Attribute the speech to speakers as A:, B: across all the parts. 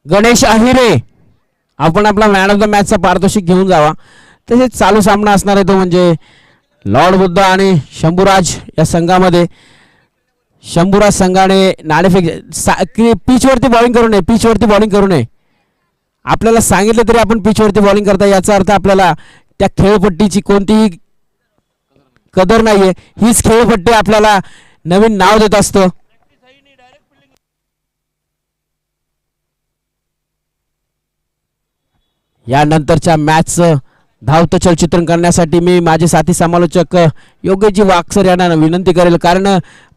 A: गणेश अहिरे आपण आपला man of the मॅचचा पारितोषिक घेऊन जावा. तसेच चालू सामना असणार आहे तो म्हणजे लॉर्ड बुद्ध आणि शंभूराज या संघामध्ये. शंभूराज संघाने नाणेफेक पिचवरती बॉलिंग करू नये, पिचवरती बॉलिंग करू नये. आपल्याला सांगितलं तरी आपण पिचवरती बॉलिंग करता, याचा अर्थ आपल्याला त्या खेळपट्टीची कोणतीही कदर नाहीये. हीच खेळपट्टी आपल्याला नवीन नाव देत असतं. यानंतरच्या मॅचचं धावतं चलचित्रण करण्यासाठी मी माझे साथी समालोचक योगेशजी वाघ सर यांना विनंती करेल, कारण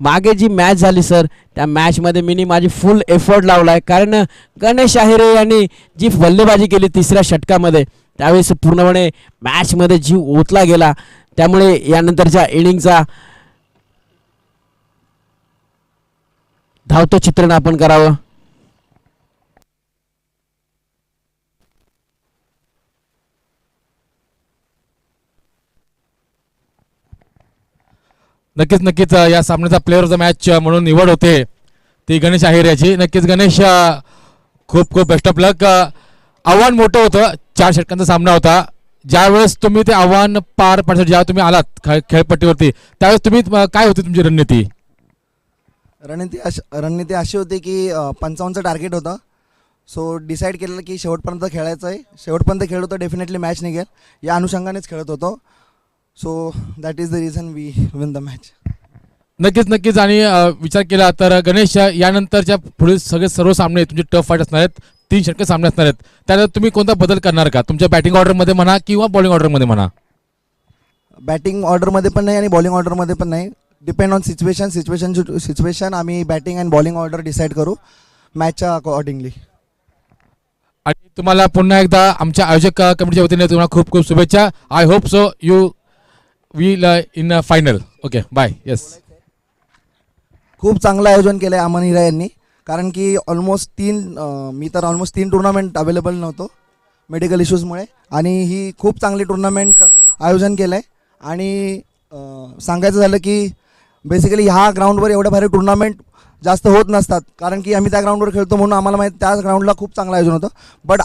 A: मागे जी मॅच झाली सर त्या मॅचमध्ये मी माझी फुल एफर्ट लावला आहे. कारण गणेश अहिरे यांनी जी बल्लेबाजी केली तिसऱ्या षटकामध्ये त्यावेळेस पूर्णपणे मॅचमध्ये जीव ओतला गेला. त्यामुळे यानंतरच्या इनिंगचा धावतं चित्रण आपण करावं.
B: नक्कीच या सामन्याचा प्लेअर ऑफ द मॅच म्हणून निवड होते ती गणेश अहिरे याची. नक्कीच गणेश खूप बेस्ट ऑफ लक. आव्हान मोठं होतं, 4 षटकांचा सामना होता. ज्यावेळेस तुम्ही ते आव्हान पार पाडण्यासाठी जेव्हा तुम्ही आलात खेळपट्टीवरती त्यावेळेस तुम्ही काय होती तुमची रणनीती?
C: रणनीती अशी होती की 55चं टार्गेट होतं. सो डिसाईड केलेलं की शेवटपर्यंत खेळायचं आहे. शेवटपर्यंत खेळलो तर डेफिनेटली मॅच निघेल या अनुषंगानेच खेळत होतो. So that is the reason we win the match.
B: नक्कीच आणि विचार केला तर गणेश यानंतरच्या पुढील सर्व सामने तुमचे टफ फाईट असणार आहेत, 3 षटके सामने असणार आहेत. त्यानंतर तुम्ही कोणता बदल करणार का तुमच्या बॅटिंग ऑर्डरमध्ये म्हणा किंवा बॉलिंग ऑर्डरमध्ये म्हणा?
C: बॅटिंग ऑर्डरमध्ये पण नाही आणि बॉलिंग ऑर्डरमध्ये पण नाही. डिपेंड ऑन सिच्युएशन आम्ही batting and bowling order decide करू मॅचच्या अकॉर्डिंगली.
B: आणि तुम्हाला पुन्हा एकदा आमच्या आयोजक कमिटीच्या वतीने तुम्हाला खूप शुभेच्छा. I hope so you will in final. Okay bye. Yes,
C: खूप चांगलं आयोजन केलं आहे अमन हिरा यांनी, कारण की मी तर ऑलमोस्ट 3 टुर्नामेंट अवेलेबल नव्हतो मेडिकल इश्यूजमुळे, आणि ही खूप चांगली टुर्नामेंट आयोजन केलं आहे. आणि सांगायचं झालं की बेसिकली ह्या ग्राउंडवर एवढ्या भारी टुर्नामेंट जास्त होत नसतात, कारण की आम्ही त्या ग्राउंडवर खेळतो म्हणून आम्हाला माहीत त्या ग्राउंडला खूप चांगलं आयोजन होतं. बट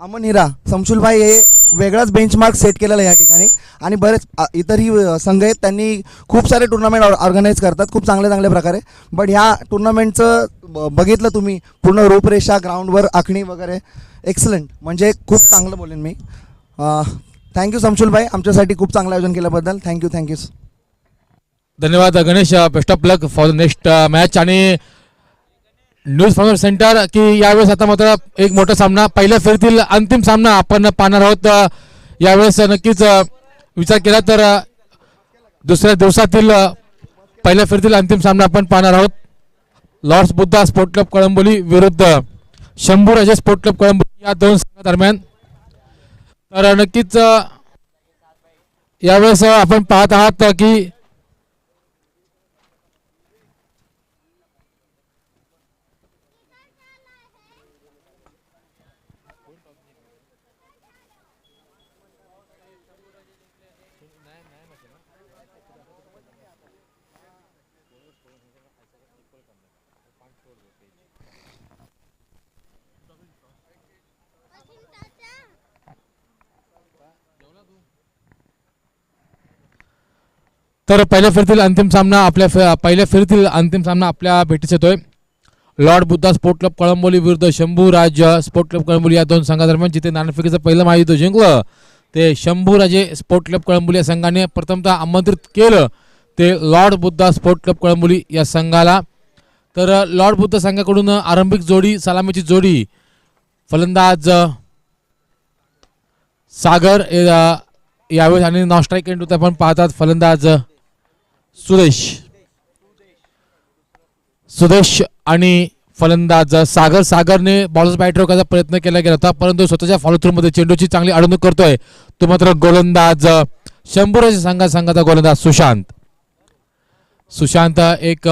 C: अमन हिरा समशुलभाई हे वेगळाच बेंचमार्क सेट केलेला आहे या ठिकाणी. आणि बरेच इतरही संघ आहेत त्यांनी खूप सारे टुर्नामेंट ऑर्गनाईज करतात खूप चांगल्या प्रकारे. बट ह्या टुर्नामेंटचं बघितलं तुम्ही पूर्ण रूपरेषा ग्राउंडवर आखणी वगैरे एक्सलंट, म्हणजे खूप चांगलं बोलेन मी. थँक्यू समशुलभाई आमच्यासाठी खूप चांगलं आयोजन केल्याबद्दल. थँक्यू.
B: धन्यवाद Ganesh. Best of luck for the next match. आणि न्यूज फॉर्मर सेंटर की यावेळेस आता मात्र एक मोठा सामना, पहिल्या फेरीतील अंतिम सामना आपण पाहणार आहोत. यावेळेस नक्कीच विचार केला तर दुसऱ्या दिवसातील पहिल्या फेरीतील अंतिम सामना आपण पाहणार आहोत. Lords Buddha sport club Kalamboli विरुद्ध शंभूराज स्पोर्ट क्लब कळंबोली या 2 संघादरम्यान. तर नक्कीच यावेळेस आपण पाहत आहात की पहिल्या फेरीतील अंतिम सामना आपल्या भेटीस येतोय. Lord Buddha sport club Kalamboli विरुद्ध शंभूराज स्पोर्ट क्लब कळंबोली या 2 संघादरम्यान. जिथे नाणेफेकीचं पहिलं महायुद्ध जिंकलं ते शंभूराजे स्पोर्ट क्लब कळंबोली या संघाने प्रथमतः आमंत्रित केलं ते Lord Buddha sport club Kalamboli या संघाला. तर लॉर्ड बुद्ध संघाकडून आरंभिक जोडी सलामीची जोडी फलंदाज सागर यावेळेस आणि नॉन स्ट्राईक एंड आपण पाहतात फलंदाज सुदेश आणि फलंदाज सागरने बॉलर्स बॅट रोखायचा प्रयत्न केला गेला होता, परंतु स्वतःच्या फॉलो थ्रू मध्ये चेंडूची चांगली अडवणूक करतोय तो मात्र गोलंदाज शंभूराज संघाचा गोलंदाज सुशांत एक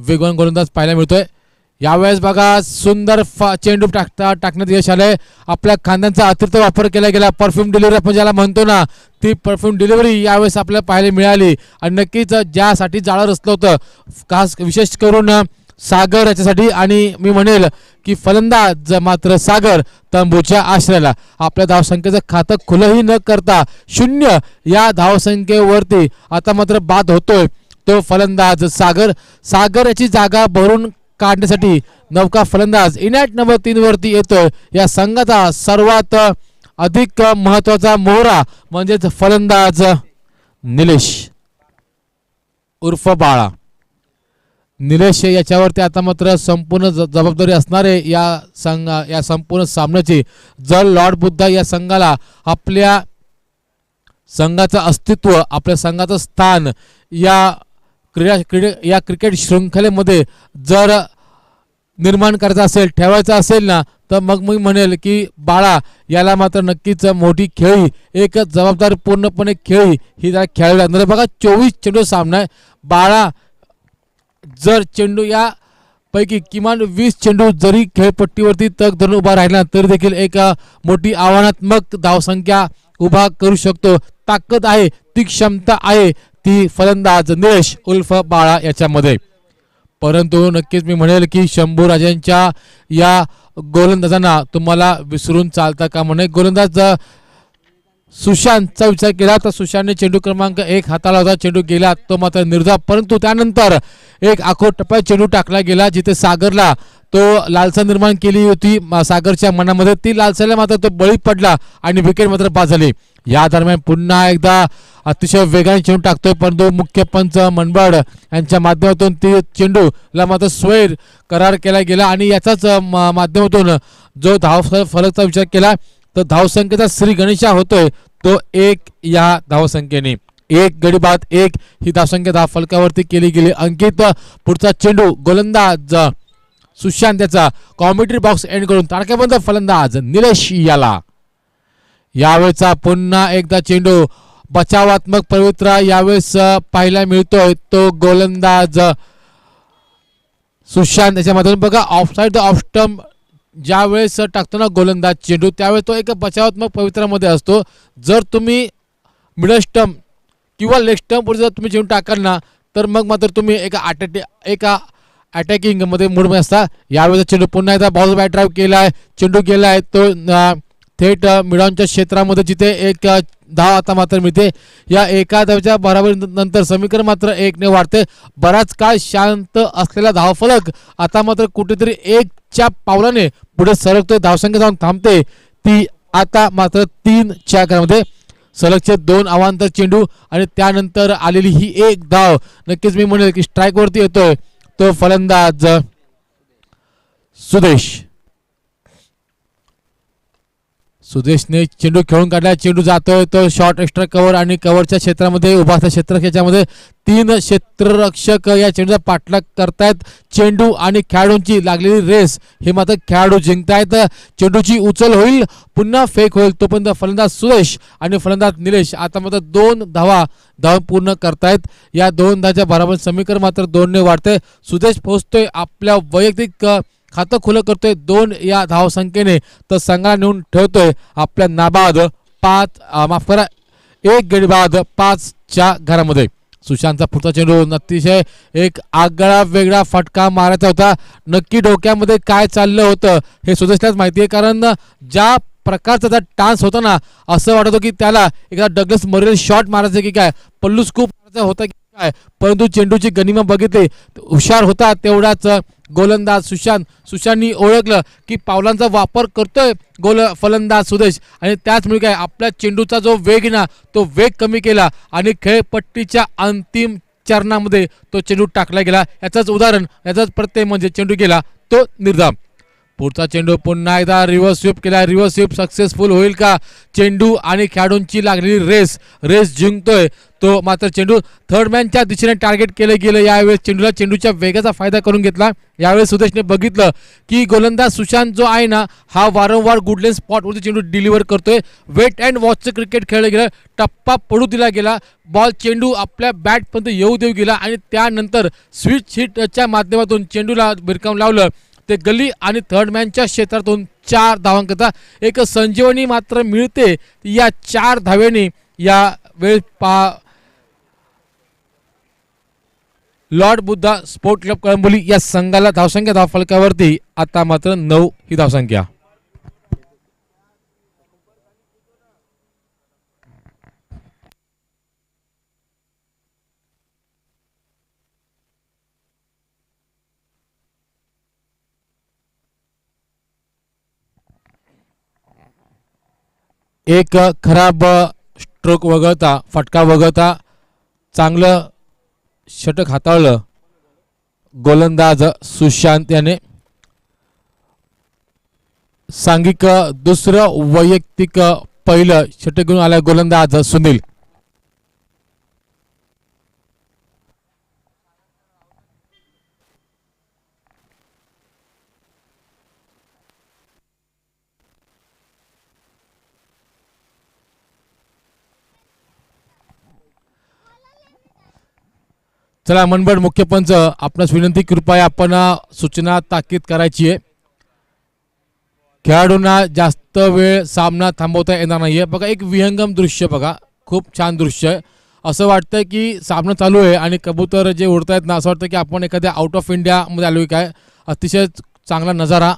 B: वेगवान गोलंदाज पाहायला मिळतोय. यावेळेस बघा सुंदर चेंडू टाकण्यात यश आलंय. आपल्या खांद्यांचा अतिरिक्त वापर केला गेला. परफ्यूम डिलिव्हरी आपण ज्याला म्हणतो ना, ती परफ्यूम डिलिव्हरी यावेळेस आपल्याला पाहायला मिळाली. आणि नक्कीच ज्यासाठी जाळं रचलं होतं खास विशेष करून सागर याच्यासाठी आणि मी म्हणेल की फलंदाज मात्र सागर तंबूच्या आश्रयाला. आपल्या धावसंख्येचं खातं खुलंही न करता 0 या धावसंख्येवरती आता मात्र बाद होतोय तो फलंदाज सागर. सागर याची जागा भरून काढण्यासाठी नौका फलंदाज इनॅट नंबर 3 वरती येतोय. या संघाचा सर्वात अधिक महत्वाचा मोहरा म्हणजेच फलंदाज निलेश उर्फ बाळा. निलेश याच्यावरती आता मात्र संपूर्ण जबाबदारी असणारे या संपूर्ण सामन्याची. जर लॉर्ड बुद्धा या संघाला आपल्या संघाचं अस्तित्व, आपल्या संघाचं स्थान या क्रिकेट शृंखलेमध्ये जर निर्माण करायचं असेल, ठेवायचं असेल ना, तर मग मी म्हणेल की बाळा याला मात्र नक्कीच मोठी खेळी, एक जबाबदार पूर्णपणे खेळी ही त्याला खेळावी लागणार आहे. बघा 24 चेंडू सामना आहे. बाळा जर चेंडू या पैकी किमान 20 चेंडू जरी खेळपट्टीवरती तग धरून उभा राहिला तरी देखील एक मोठी आव्हानात्मक धावसंख्या उभा करू शकतो. ताकद आहे, ती क्षमता आहे, ती फलंदाज निलेश उर्फ बाळा याच्यामध्ये. परंतु नक्कीच मी म्हणेल की शंभूराजांच्या या गोलंदाजांना तुम्हाला विसरून चालता का म्हणे. गोलंदाज सुशांतचा विचार केला तर सुशांतने चेंडू क्रमांक 1 हाताला होता, चेंडू गेला तो मात्र निर्धाव. परंतु त्यानंतर एक आखो टप्प्यात चेंडू टाकला गेला जिथे सागरला तो लालसा निर्माण केली होती सागरच्या मनामध्ये. ती लालसाला मात्र तो बळी पडला आणि विकेट मात्र बाद झाली. या दरम्यान पुन्हा एकदा अतिशय वेगाने चेंडू टाकतोय परंतु मुख्य पंच मनबड यांच्या माध्यमातून ती चेंडूला मात्र स्वैर करार केला गेला आणि याचाच माध्यमातून जो फलकचा विचार केला तर धावसंख्येचा श्री गणेशा होतोय तो 1 या धावसंख्येने. 1 गडी बाद 1 ही धावसंख्या धाव फलकावरती केली गेली. अंकित पुढचा चेंडू गोलंदाज सुशांत याचा कॉमेंट्री बॉक्स एंड करून तारखेबंद फलंदाज निलेश याला. यावेळेचा पुन्हा एकदा चेंडू बचावात्मक पवित्रा यावेळेस पाहायला मिळतोय तो गोलंदाज सुशांत याच्यामधून. बघा ऑफसाइड द ऑफ स्टंप ज्या वेळेस टाकतो ना गोलंदाज चेंडू त्यावेळेस तो एक बचावात्मक पवित्रामध्ये असतो. जर तुम्ही मिडल स्टंप किंवा लेग स्टंपवर जर तुम्ही चेंडू टाकाल ना तर मग मात्र तुम्ही एका अटॅकिंगमध्ये मूडमध्ये असता. यावेळेस चेंडू पुन्हा एकदा बॉल बॅट ड्राईव्ह केला आहे, चेंडू गेला आहे तो थेट मिडॉनच्या क्षेत्रामध्ये जिथे एक धाव आता मात्र मिळते. या एका धावच्या बराबरीनंतर समीकरण मात्र 1 ने वाढते. बराच काळ शांत असलेला धावफलक आता मात्र कुठेतरी 1च्या पावलाने पुढे सरकतोय. धावसंख्या जाऊन थांबते ती आता मात्र 3च्या घरामध्ये. सलगचे 2 अवांतर चेंडू आणि त्यानंतर आलेली ही 1 धाव. नक्कीच मी म्हणेल की स्ट्राईकवरती येतोय तो फलंदाज सुदेशने चेंडू खेळून काढला. चेंडू जातोय तो शॉर्ट एक्स्ट्रा कव्हर आणि कव्हरच्या क्षेत्रामध्ये उभा असल्या क्षेत्ररक्षकामध्ये 3 क्षेत्ररक्षक या चेंडूचा पाठलाग करतायत. चेंडू आणि खेळाडूंची लागलेली रेस हे मात्र खेळाडू जिंकतायत. चेंडूची उचल होईल, पुन्हा फेक होईल तोपर्यंत फलंदाज सुरेश आणि फलंदाज निलेश आता मात्र 2 धावा पूर्ण करतायत. या 2 धावाच्या बरोबर समीकरण मात्र 2 ने वाढते. सुदेश पोहोचतोय आपल्या वैयक्तिक खातं खुलं करतोय 2 या धावसंख्येने तर संघाला नेऊन ठेवतोय आपल्या नाबाद 1 गडी बाद 5च्या घरामध्ये. सुशांतचा पुढचा चेंडू अतिशय एक आगळा वेगळा फटका मारायचा होता. नक्की डोक्यामध्ये काय चाललं होतं हे सुदेशलाच माहिती आहे, कारण ज्या प्रकारचा त्याचा डान्स होता ना असं वाटत होतं की त्याला एकदा डगलस मरेल शॉट मारायचं की काय, पल्लू स्कूप मारायचा होता की काय. परंतु चेंडूची गनिमा बघितली, हुशार होता तेवढाच गोलंदाज सुशांतनी ओळखलं की पावलांचा वापर करतोय फलंदाज सुदेश आणि त्याचमुळे काय आपल्या चेंडूचा जो वेग ना तो वेग कमी केला आणि खेळपट्टीच्या अंतिम चरणामध्ये तो चेंडू टाकला गेला. याचंच उदाहरण, याचाच प्रत्यय म्हणजे चेंडू गेला तो निर्धाव. पुढचा चेंडू पुन्हा एकदा रिव्हर्स स्वीप केला. रिव्हर्स स्वीप सक्सेसफुल होईल का? चेंडू आणि खेळाडूंची लागलेली रेस जिंकतोय तो मात्र चेंडू थर्ड मॅनच्या दिशेने टार्गेट केलं गेलं. यावेळेस चेंडूच्या वेगाचा फायदा करून घेतला. यावेळेस सुदेशने बघितलं की गोलंदाज सुशांत जो आहे ना हा वारंवार गुडलेन स्पॉटवरती चेंडू डिलिव्हर करतोय. वेट अँड वॉचचं क्रिकेट खेळलं गेलं, टप्पा पडू दिला गेला, बॉल चेंडू आपल्या बॅटपर्यंत येऊ देऊ गेला आणि त्यानंतर स्विच हिटच्या माध्यमातून चेंडूला भिरकावून लावलं. ते गली आणि थर्ड मॅनच्या क्षेत्रातून 4 धावांकरता एक संजीवनी मात्र मिळते. या 4 धावेने या वेळ Lord Buddha sport club Kalamboli या संघाला धावसंख्या धावफलकावरती आता मात्र 9 ही धावसंख्या. एक खराब स्ट्रोक वगळता फटका वगळता चांगलं षटक हाताळलं गोलंदाज सुशांत याने. सांघिक दुसरं वैयक्तिक पहिलं षटक घेऊन आला गोलंदाज सुनील. चला मनबड मुख्य पंच आपणास विनंती कृपया आपण सूचना ताकीद करायची आहे. खेळाडूंना जास्त वेळ सामना थांबवता येणार नाहीये. बघा एक विहंगम दृश्य बघा, खूप छान दृश्य आहे. असं वाटतं की सामना चालू आहे आणि कबूतर जे उडत आहेत ना, असं वाटतं की आपण एखाद्या आउट ऑफ इंडियामध्ये आलो आहे काय. अतिशय चांगला नजारा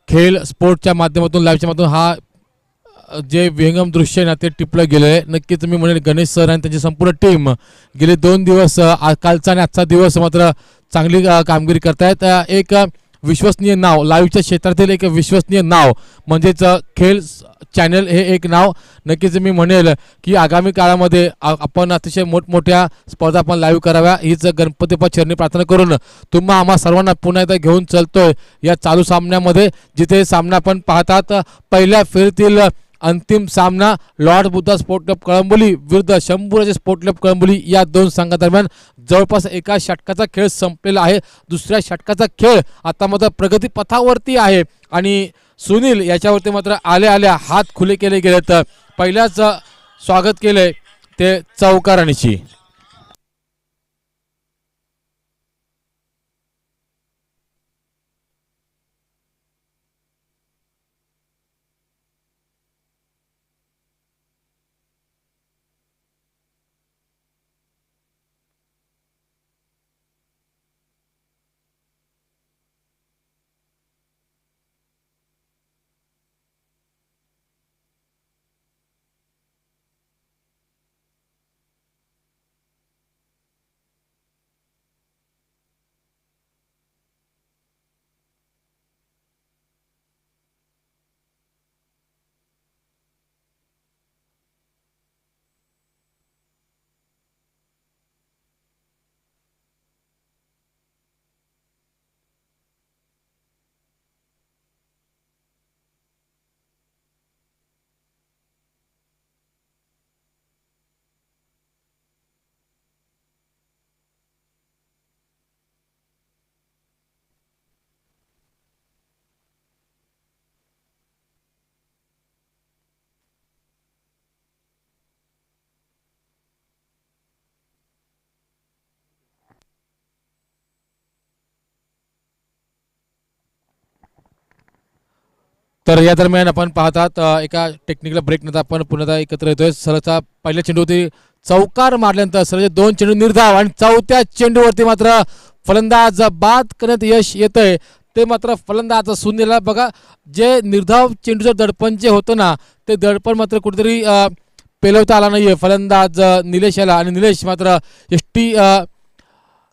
B: खेळ स्पोर्टच्या माध्यमातून लाईव्हच्या माध्यमातून हा जे विहंगम दृश्य आहे ना ते टिपलं गेलं आहे. नक्कीच मी म्हणेल गणेश सर आणि त्यांची संपूर्ण टीम गेले 2 दिवस कालचा आणि आजचा दिवस मात्र चांगली कामगिरी करतायत. एक विश्वसनीय नाव लाईव्हच्या क्षेत्रातील एक विश्वसनीय नाव म्हणजेच खेळ चॅनल हे एक नाव नक्कीच मी म्हणेल की आगामी काळामध्ये आपण अतिशय मोठमोठ्या स्पर्धा आपण लाईव्ह कराव्या हीच गणपतीप्पा चरणी प्रार्थना करून तुम्हा आम्हा सर्वांना पुन्हा एकदा घेऊन चलतोय या चालू सामन्यामध्ये, जिथे सामना आपण पाहतात पहिल्या फेरीतील अंतिम सामना Lord Buddha sport club Kalamboli विरुद्ध शंभूराजे स्पोर्ट क्लब कळंबोली या दोन संघादरम्यान जवळपास एका षटकाचा खेळ संपलेला आहे. दुसऱ्या षटकाचा खेळ आता मात्र प्रगतीपथावरती आहे आणि सुनील याच्यावरती मात्र आल्या हात खुले केले गेलेत. पहिल्याच स्वागत केले ते चौकारांची. तर या दरम्यान आपण पाहतात एका टेक्निकल ब्रेक नंतर आपण पुन्हा एकत्र येतोय. सरचा पहिल्या चेंडूवरती चौकार मारल्यानंतर सरचे 2 चेंडू निर्धाव आणि चौथ्या चेंडूवरती मात्र फलंदाज बाद करण्यात यश येतंय. ते मात्र फलंदाज सुनीलला बघा जे निर्धाव चेंडूचं दडपण जे होतं ना ते दडपण मात्र कुठेतरी पेलवता आला नाहीये फलंदाज निलेश याला आणि निलेश मात्र यष्टी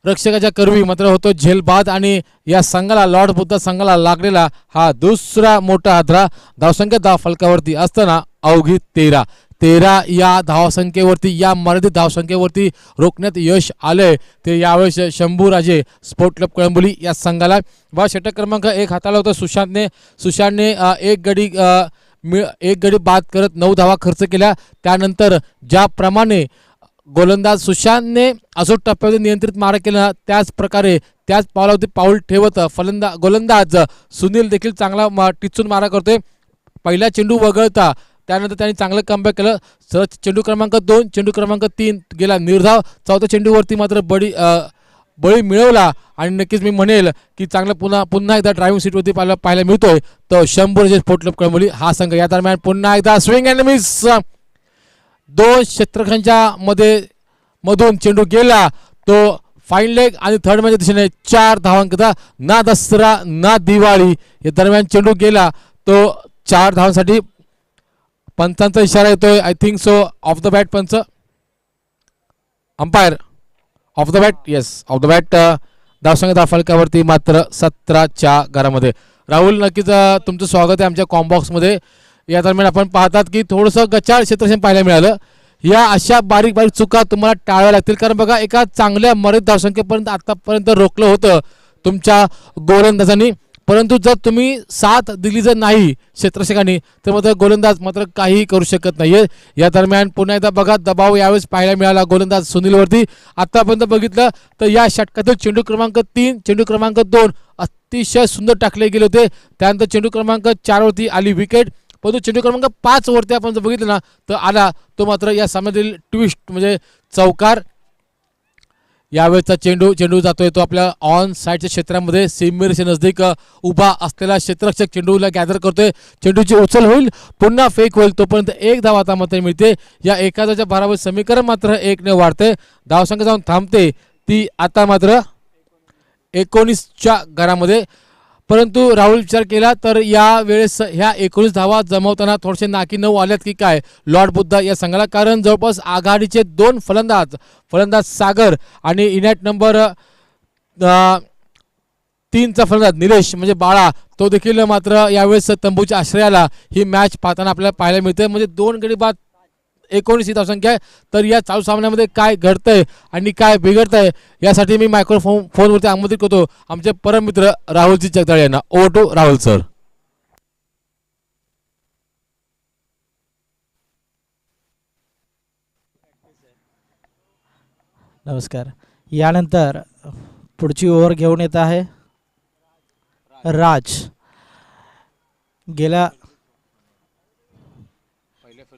B: रक्षकाच्या करवी मात्र होतो झेलबाद आणि या संघाला लॉर्ड बुद्धा संघाला लागलेला हा दुसरा मोठा हादरा. धावसंख्या धाव फलकावरती असताना अवघी 13 या धावसंख्येवरती या मर्यादित धावसंख्येवरती रोखण्यात यश आलंय. ते यावेळेस शंभूराजे स्पोर्ट क्लब कळंबोली या संघाला व षटक क्रमांक 1 हाताला होता सुशांतने एक गडी बाद करत 9 धावा खर्च केल्या. त्यानंतर ज्याप्रमाणे गोलंदाज सुशांतने असो टप्प्यावरती नियंत्रित मारा केला त्याच प्रकारे त्याच पावलावरती पाऊल ठेवत गोलंदाज सुनील देखील चांगला टिचून मारा करतोय. पहिला चेंडू वगळता त्यानंतर त्यांनी चांगलं कमबॅक केलं. चेंडू क्रमांक 2 चेंडू क्रमांक 3 गेला निर्धाव. चौथ्या चेंडूवरती मात्र बळी मिळवला आणि नक्कीच मी म्हणेल की चांगलं पुन्हा एकदा ड्रायव्हिंग सीटवरती पाहायला मिळतोय. तर शंभूराजे स्पोर्ट क्लब कळंबोली हा संघ या दरम्यान पुन्हा एकदा स्विंग अँड मिस 2 क्षेत्ररक्षकांच्या मधून चेंडू गेला तो फाईन लेग आणि थर्ड मॅचच्या दिशेने 4 धावांकता. ना दसरा ना दिवाळी या दरम्यान चेंडू गेला तो 4 धावांसाठी. पंचांचा इशारा येतोय. I think so off the bat पंच, umpire off the bat. Yes, off the bat. धावसंख्या फलकावरती मात्र 17च्या घरामध्ये. राहुल, नक्कीच तुमचं स्वागत आहे आमच्या कॉम्बॉक्समध्ये. या दरम्यान आपण पाहतात की थोडंसं गचाळ क्षेत्रक्षण पाहायला मिळालं. या अशा बारीक बारीक चुका तुम्हाला टाळाव्या लागतील, कारण बघा एका चांगल्या मर्यादित धावसंख्येपर्यंत आतापर्यंत रोखलं होतं तुमच्या गोलंदाजांनी. परंतु जर तुम्ही साथ दिली जर नाही क्षेत्ररक्षकांनी तर मात्र गोलंदाज मात्र काही करू शकत नाहीये. या दरम्यान पुन्हा एकदा बघा दबाव यावेळेस पाहायला मिळाला गोलंदाज सुनीलवरती. आतापर्यंत बघितलं तर या षटकातील चेंडू क्रमांक 3, चेंडू क्रमांक 2 अतिशय सुंदर टाकले गेले होते. त्यानंतर चेंडू क्रमांक 4 वरती आली विकेट. परंतु चेंडू क्रमांक 5 वरती आपण जर बघितलं ना तर आला तो मात्र या सामन्यातील ट्विस्ट म्हणजे चौकार. यावेळेचा चेंडू जातोय तो आपल्या ऑन साईडच्या क्षेत्रामध्ये सीमेरेषे नजदीक उभा असलेला क्षेत्ररक्षक चेंडूला गॅदर करतोय. चेंडूची उचल होईल, पुन्हा फेक होईल, तोपर्यंत एक धाव आता मात्र मिळते. या एका धावच्या भारावर समीकरण मात्र 1 ने वाढते. धावसंख्या जाऊन थांबते ती आता मात्र 19च्या घरामध्ये. परंतु राहुल विचार केला तर या वेळेस ह्या 19 धावा जमवताना थोडेसे नाकी नऊ आल्यात की काय लॉर्ड बुद्धा या संघाला, कारण जवळपास आघाडीचे 2 फलंदाज सागर आणि इनॅट नंबर 3चा फलंदाज निलेश म्हणजे बाळा तो देखील मात्र यावेळेस तंबूच्या आश्रयाला ही मॅच पाहताना आपल्याला पाहायला मिळते. म्हणजे 2 गडी बाद 19 ही धावसंख्या आहे. तर या चालू सामन्यामध्ये काय घडतंय आणि काय बिघडतंय यासाठी मी फोनवरती आमंत्रित करतो आमचे परम मित्र राहुलजी जगदाळे यांना. Over to Rahul sir.
D: नमस्कार. यानंतर पुढची ओव्हर घेऊन येत आहे राज. गेल्या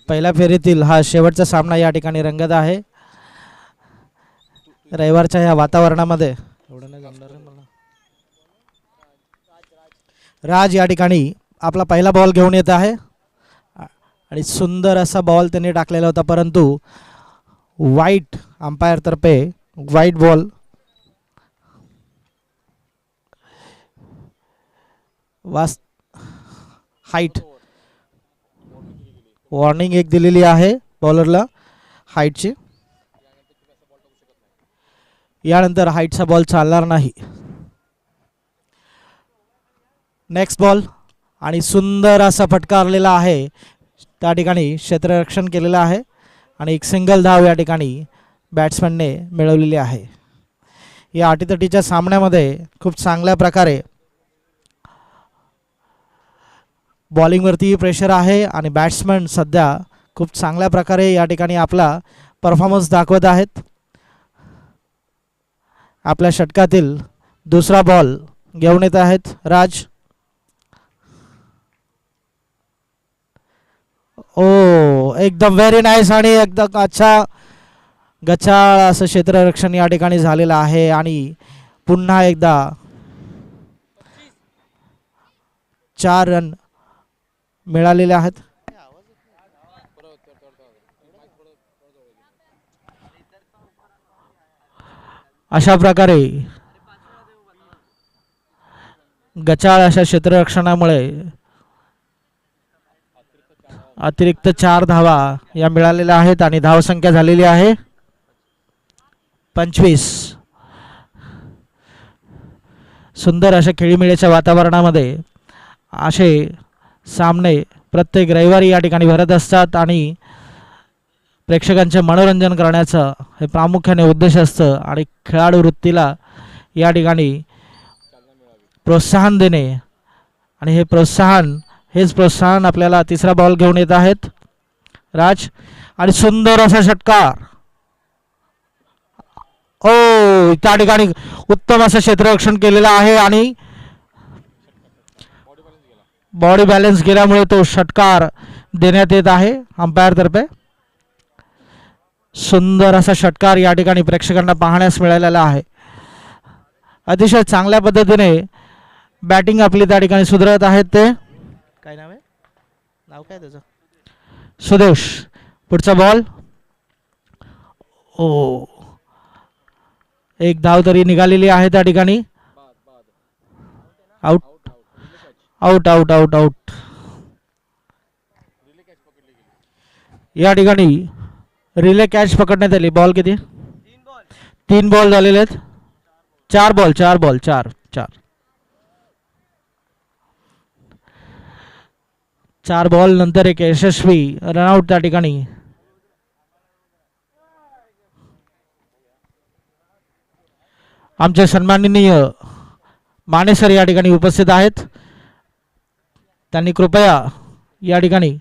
D: पहिल्या फेरीतील हा शेवटचा सामना या ठिकाणी रंगत आहे. रविवारच्या या वातावरणामध्ये राज या ठिकाणी आपला पहिला बॉल घेऊन येत आहे आणि सुंदर असा बॉल त्यांनी टाकलेला होता, परंतु वाईट अंपायर तर्फे वाईट बॉल हाईट वॉर्निंग एक दिलेली आहे बॉलरला हाईटची. यानंतर हाईटचा बॉल चालणार नाही. नेक्स्ट बॉल आणि सुंदर असा फटकारलेला आहे त्या ठिकाणी क्षेत्ररक्षण केलेलं आहे आणि एक सिंगल धाव या ठिकाणी बॅट्समॅनने मिळवलेली आहे. या अटीतटीच्या सामन्यामध्ये खूप चांगल्या प्रकारे बॉलिंगवरती प्रेशर आहे आणि बॅट्समॅन सध्या खूप चांगल्या प्रकारे या ठिकाणी आपला परफॉर्मन्स दाखवत आहेत. आपल्या षटकातील दुसरा बॉल घेऊन येत आहेत राज. ओ एकदम व्हेरी नाईस आणि एकदम अच्छा गचाळ असं क्षेत्ररक्षण या ठिकाणी झालेलं आहे आणि पुन्हा एकदा 4 रन मिळालेले आहेत. अशा प्रकारे गचाळ अशा क्षेत्ररक्षणामुळे अतिरिक्त 4 धावा या मिळालेल्या आहेत आणि धावसंख्या झालेली आहे 25. सुंदर अशा खेळीमेळीच्या वातावरणामध्ये असे सामने प्रत्येक रविवारी या ठिकाणी भरत असतात आणि प्रेक्षकांचे मनोरंजन करण्याचं हे प्रामुख्याने उद्देश असतं आणि खेळाडू वृत्तीला या ठिकाणी प्रोत्साहन देणे आणि हेच प्रोत्साहन आपल्याला तिसरा बॉल घेऊन येत आहेत राज आणि सुंदर असा षटकार. ओ त्या ठिकाणी उत्तम असं क्षेत्ररक्षण केलेलं आहे आणि बॉडी बॅलन्स गेल्यामुळे तो षटकार देण्यात येत आहे अंपायर तर्फे. सुंदर असा षटकार या ठिकाणी प्रेक्षकांना पाहण्यास मिळालेला आहे. अतिशय चांगल्या पद्धतीने बॅटिंग आपली त्या ठिकाणी सुधारत आहेत ते. काय नाव आहे, नाव काय त्याचं, सुदेश. पुढचा बॉल ओ एक धाव तरी निघालेली आहे त्या ठिकाणी. Out out out out out. या ठिकाणी रिले कॅच पकडण्यात आली. बॉल किती? 3 बॉल झालेले आहेत. 4 बॉल 4 4 बॉल नंतर एक यशस्वी रनआउट त्या ठिकाणी. आमचे सन्माननीय माने सर या ठिकाणी उपस्थित आहेत. त्यांनी कृपया या ठिकाणी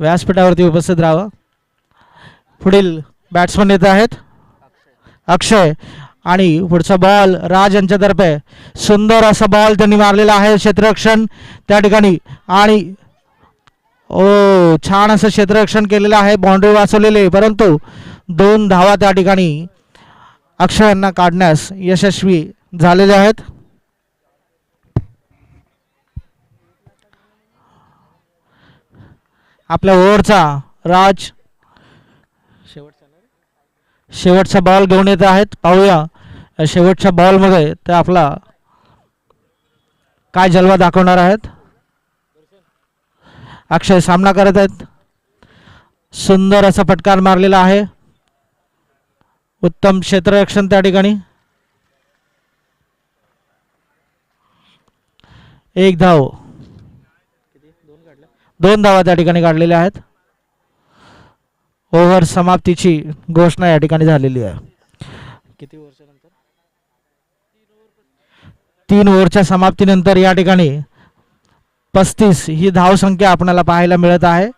D: व्यासपीठावरती उपस्थित राहावं. पुढील बॅट्समन येत आहेत अक्षय आणि पुढचा बॉल राज यांच्यातर्फे सुंदर असा बॉल त्यांनी मारलेला आहे. क्षेत्ररक्षण त्या ठिकाणी आणि ओ छान असं क्षेत्ररक्षण केलेलं आहे. बाउंड्री वाचवलेली परंतु 2 धावा त्या ठिकाणी अक्षय यांना काढण्यास यशस्वी झालेले आहेत. आपल्या ओव्हरचा राज शेवटचा बॉल घेऊन येत आहेत. पाहूया शेवटच्या बॉलमध्ये ते आपला काय जलवा दाखवणार आहेत. अक्षय सामना करत आहेत. सुंदर असा फटकार मारलेला आहे. उत्तम क्षेत्ररक्षण त्या ठिकाणी. 1 धाव 2 धावा त्या ठिकाणी काढलेल्या आहेत. ओव्हर समाप्तीची घोषणा या ठिकाणी झालेली आहे. किती ओव्हरच्या नंतर? 3 ओव्हरच्या समाप्तीनंतर या ठिकाणी 35 ही धाव संख्या आपल्याला पाहायला मिळत आहे.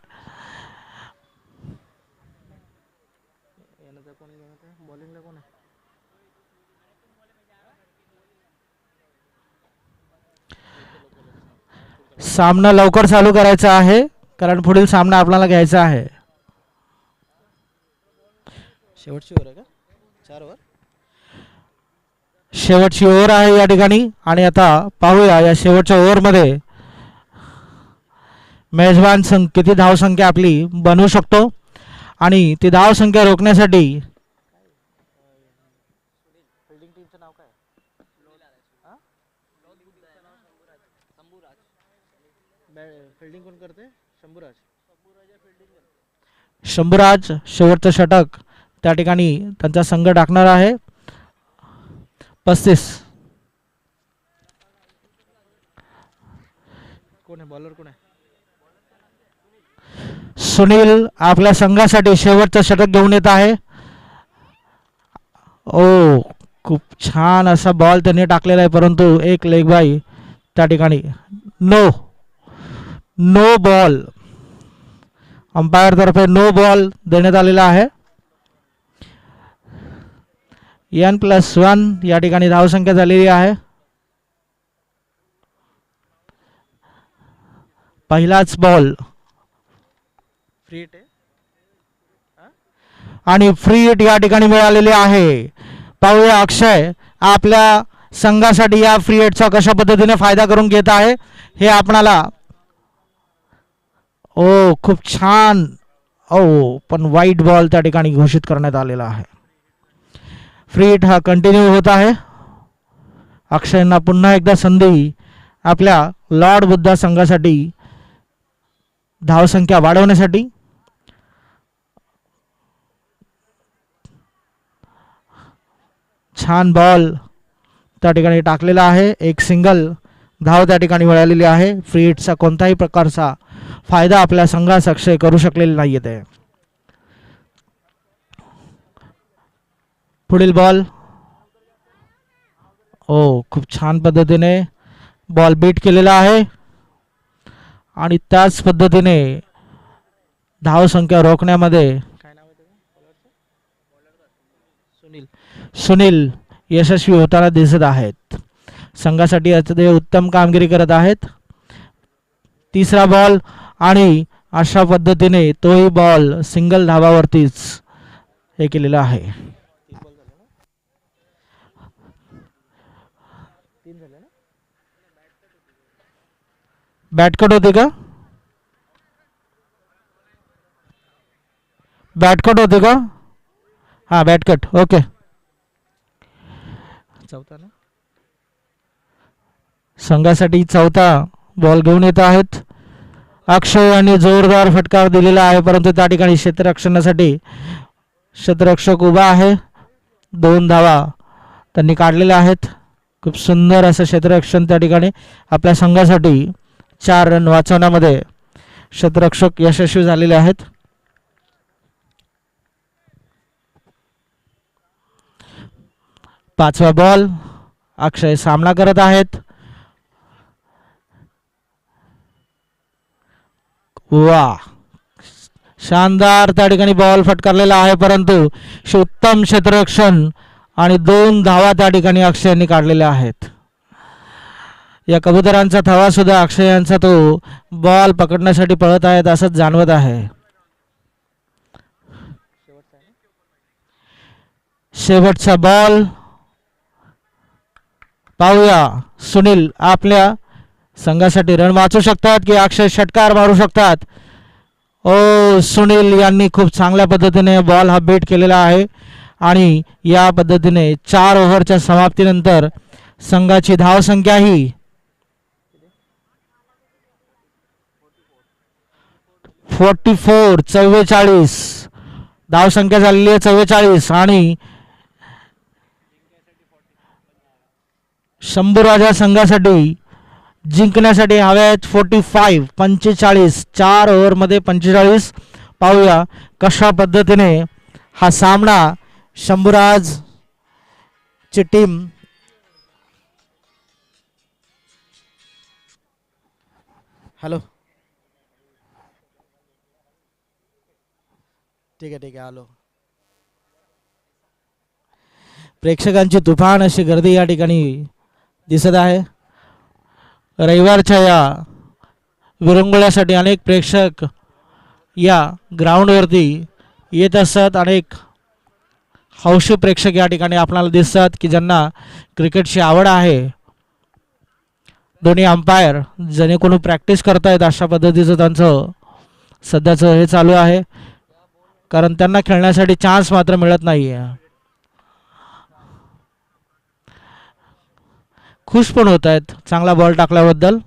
D: सामना लवकर चालू करायचा आहे कारण पुढील सामना आपल्याला घ्यायचा आहे. शेवटची ओव्हर आहे का? 4 ओव्हर शेवटची ओव्हर आहे या ठिकाणी. आणि आता पाहूया या शेवटच्या ओव्हरमध्ये मेजबान संघ किती धावसंख्या आपली बनवू शकतो आणि ती धावसंख्या रोखण्यासाठी फिल्डिंग कोण करते? शंभूराज शेवटचं षटक त्या ठिकाणी त्यांचा संघ टाकणार आहे. 35 कोण आहे? बॉलर कोण आहे? सुनील आपल्या संघासाठी शेवटचं षटक घेऊन येत आहे. ओ खूप छान असा बॉल त्यांनी टाकलेला आहे परंतु एक लेग बाय त्या ठिकाणी. No ball. अंपायर तर्फे नो बॉल देण्यात आलेला आहे. N+1 या ठिकाणी धावसंख्या झालेली आहे. पहिलाच बॉल फ्री हिट आणि फ्री हिट या ठिकाणी मिळालेली आहे. पाहूया अक्षय आपल्या संघासाठी या फ्री हिटचा कशा पद्धतीने फायदा करून घेत आहे हे आपणाला. ओ खूप छान. ओ पण वाईट बॉल त्या ठिकाणी घोषित करण्यात आलेला आहे. फ्री हिट हा कंटिन्यू होत आहे. अक्षयना पुन्हा एकदा संधी आपल्या लॉर्ड बुद्धा संघासाठी धावसंख्या वाढवण्यासाठी. छान बॉल त्या ठिकाणी टाकलेला आहे. एक सिंगल धाव त्या ठिकाणी मिळालेली आहे. फ्री हिटचा कोणताही प्रकारचा फायदा आपल्या संघास अक्षय करू शकलेला नाहीये ते. पुढील बॉल. ओ खूप छान पद्धतीने बॉल बीट केलेला आहे आणि त्याच पद्धतीने धावसंख्या रोखण्यामध्ये सुनील यशस्वी होताना दिसत आहेत. संघासाठी ते उत्तम कामगिरी करत आहेत. तिसरा बॉल आणि अशा पद्धतीने तोही बॉल सिंगल धावावरतीच हे केलेला आहे. बॅटकट होते का? बॅटकट होते का? हां बॅटकट. ओके चौथा ना संघासाठी चौथा बॉल घेऊन येत आहेत. अक्षय यांनी जोरदार फटकार दिलेला आहे, परंतु त्या ठिकाणी क्षेत्ररक्षणासाठी क्षेत्ररक्षक उभा आहे. 2 धावा त्यांनी काढलेल्या आहेत. खूप सुंदर असं क्षेत्ररक्षण त्या ठिकाणी आपल्या संघासाठी 4 रन वाचवण्यामध्ये क्षेत्ररक्षक यशस्वी झालेले आहेत. पाचवा बॉल अक्षय सामना करत आहेत. वा शानदार त्या ठिकाणी बॉल फटकारलेला आहे, परंतु उत्तम क्षेत्ररक्षण आणि 2 धावा त्या ठिकाणी अक्षय यांनी काढलेल्या आहेत. या कबुतरांचा थवा सुद्धा अक्षय यांचा तो बॉल पकडण्यासाठी पळत आहेत असंच जाणवत आहे. शेवटचा बॉल पाहूया सुनील आपल्या संघासाठी रन वाचू शकतात की अक्षय षटकार मारू शकतात. ओ सुनील यांनी खूप चांगल्या पद्धतीने बॉल हा बेट केलेला आहे आणि या पद्धतीने 4 ओव्हरच्या समाप्तीनंतर संघाची धावसंख्या ही 44 धावसंख्या झालेली आहे 44 आणि शंभूराजा संघासाठी जिंकण्यासाठी हवे आहेत 45 4 ओव्हरमध्ये 45. पाहूया कशा पद्धतीने हा सामना शंभूराज ची टीम हॅलो ठीक आहे आलो. प्रेक्षकांची तुफान अशी गर्दी या ठिकाणी दिसत आहे. रविवारच्या या विरंगुळ्यासाठी अनेक प्रेक्षक या ग्राउंडवरती येत असतात. अनेक हौशी प्रेक्षक या ठिकाणी आपल्याला दिसतात की ज्यांना क्रिकेटची आवड आहे. दोन्ही अंपायर जणे कोणी प्रॅक्टिस करतायत अशा पद्धतीचं त्यांचं सध्याचं हे चालू आहे, कारण त्यांना खेळण्यासाठी चान्स मात्र मिळत नाही आहे. खुश पण होत आहेत चांगला बॉल टाकल्याबद्दल.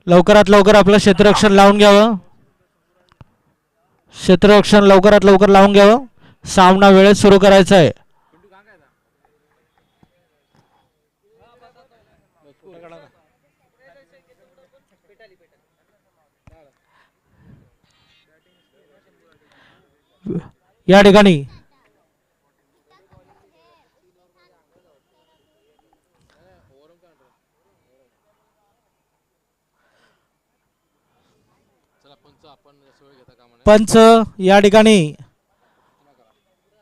D: लवकरात लवकर आपलं क्षेत्ररक्षण लावून घ्यावं. क्षेत्ररक्षण लवकरात लवकर लावून घ्यावं. सामना वेळेत सुरू करायचा आहे. या ठिकाणी पंच या ठिकाणी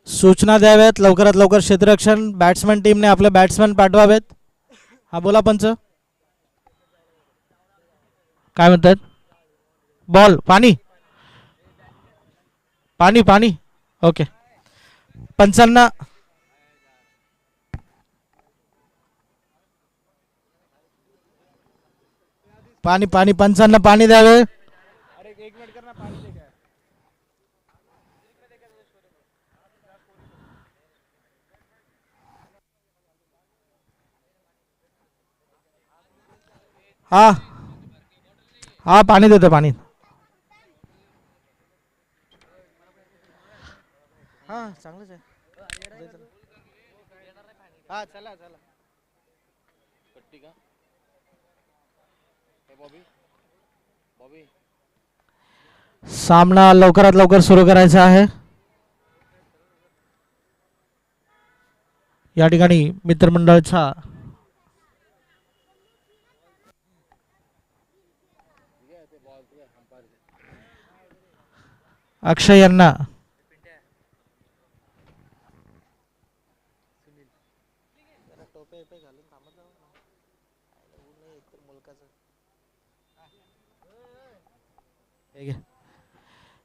D: सूचना द्याव्यात. लवकरात लवकर क्षेत्ररक्षण बॅट्समॅन टीमने आपले बॅट्समॅन पाठवावेत. हा बोला पंच काय म्हणतात. बॉल पाणी पाणी पाणी ओके. पंचांना पाणी पाणी पंचांना पाणी द्यावे. हा हा पाणी देतो पाणी. हा चांगलंच आहे. हा चला चला. सामना लवकरात लवकर सुरू करायचा आहे. या ठिकाणी मित्रमंडळाचा अक्षय यांना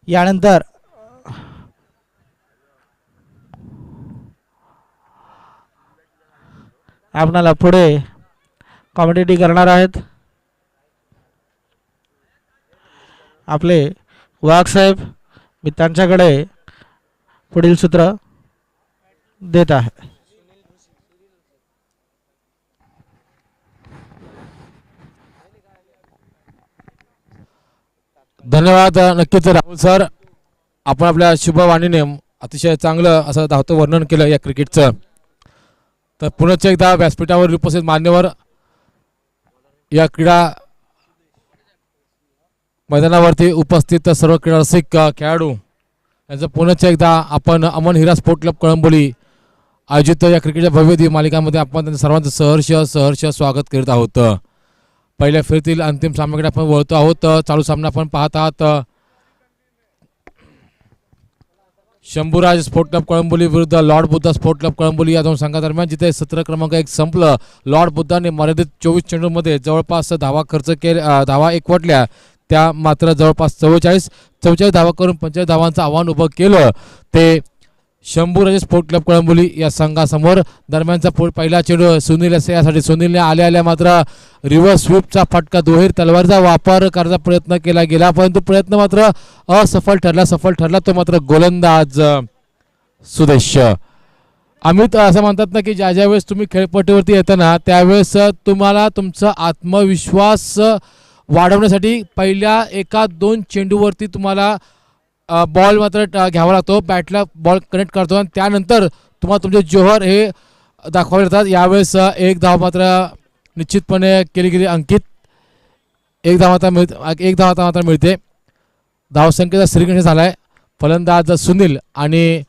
D: यानंतर आपणाला पुढे कॉमेडी करणार आहेत. आपले वाघसाहेब, मी त्यांच्याकडे पुढील सूत्र देत आहे.
B: धन्यवाद. नक्कीच राहुल सर, आपण आपल्या शुभवाणीने अतिशय चांगलं असं धावतं वर्णन केलं या क्रिकेटचं. तर पुन्हा एकदा व्यासपीठावर उपस्थित मान्यवर, या क्रीडा मैदानावरती उपस्थित सर्व क्रीडा रसिक खेळाडू यांचं पुन्हा एकदा आपण अमन हिरा स्पोर्ट क्लब कळंबोली आयोजित या क्रिकेटच्या भव्य मालिकांमध्ये आपण त्यांचं सर्वांचं सहर्ष स्वागत करीत आहोत. पहिल्या फेरीतील अंतिम सामन्याकडे आपण वळतो आहोत. चालू सामना आपण पाहत आहात शंभूराज स्पोर्ट क्लब कळंबोली विरुद्ध Lord Buddha sport club Kalamboli या दोन संघादरम्यान, जिथे सत्र क्रमांक 1 संपलं. लॉर्ड बुद्धाने मर्यादित 24 चेंडूमध्ये जवळपास धावा खर्च केल्या, धावा एकवटल्या. त्या मात्र जवळपास 44 धावा करून 45 धावांचं आव्हान उभं केलं ते शंभूराज स्पोर्ट क्लब कळंबोली या संघासमोर. दरम्यानचा पहिला चेंडू सुनील यासाठी सुनीलने आल्या मात्र रिव्हर्स स्वीपचा फटका, दुहेरी तलवारीचा वापर करण्याचा प्रयत्न केला गेला, परंतु प्रयत्न मात्र सफल ठरला तो मात्र गोलंदाज सुदेश. अमित असं म्हणतात ना की ज्या वेळेस तुम्ही खेळपट्टीवरती येताना त्यावेळेस तुम्हाला तुमचा आत्मविश्वास वाढवण्यासाठी पहिल्या 1-2 चेंडूवरती तुम्हाला बॉल मात्र घ्यावा लागतो, बॅटला बॉल कनेक्ट करतो आणि त्यानंतर तुम्हाला तुमचे जोहर हे दाखवावे लागतात. यावेळेस एक धाव मात्र निश्चितपणे केली गेली अंकित. एक धाव मात्र मिळते. धावसंख्येचा श्रीगणेश झाला आहे. फलंदाज सुनील आणि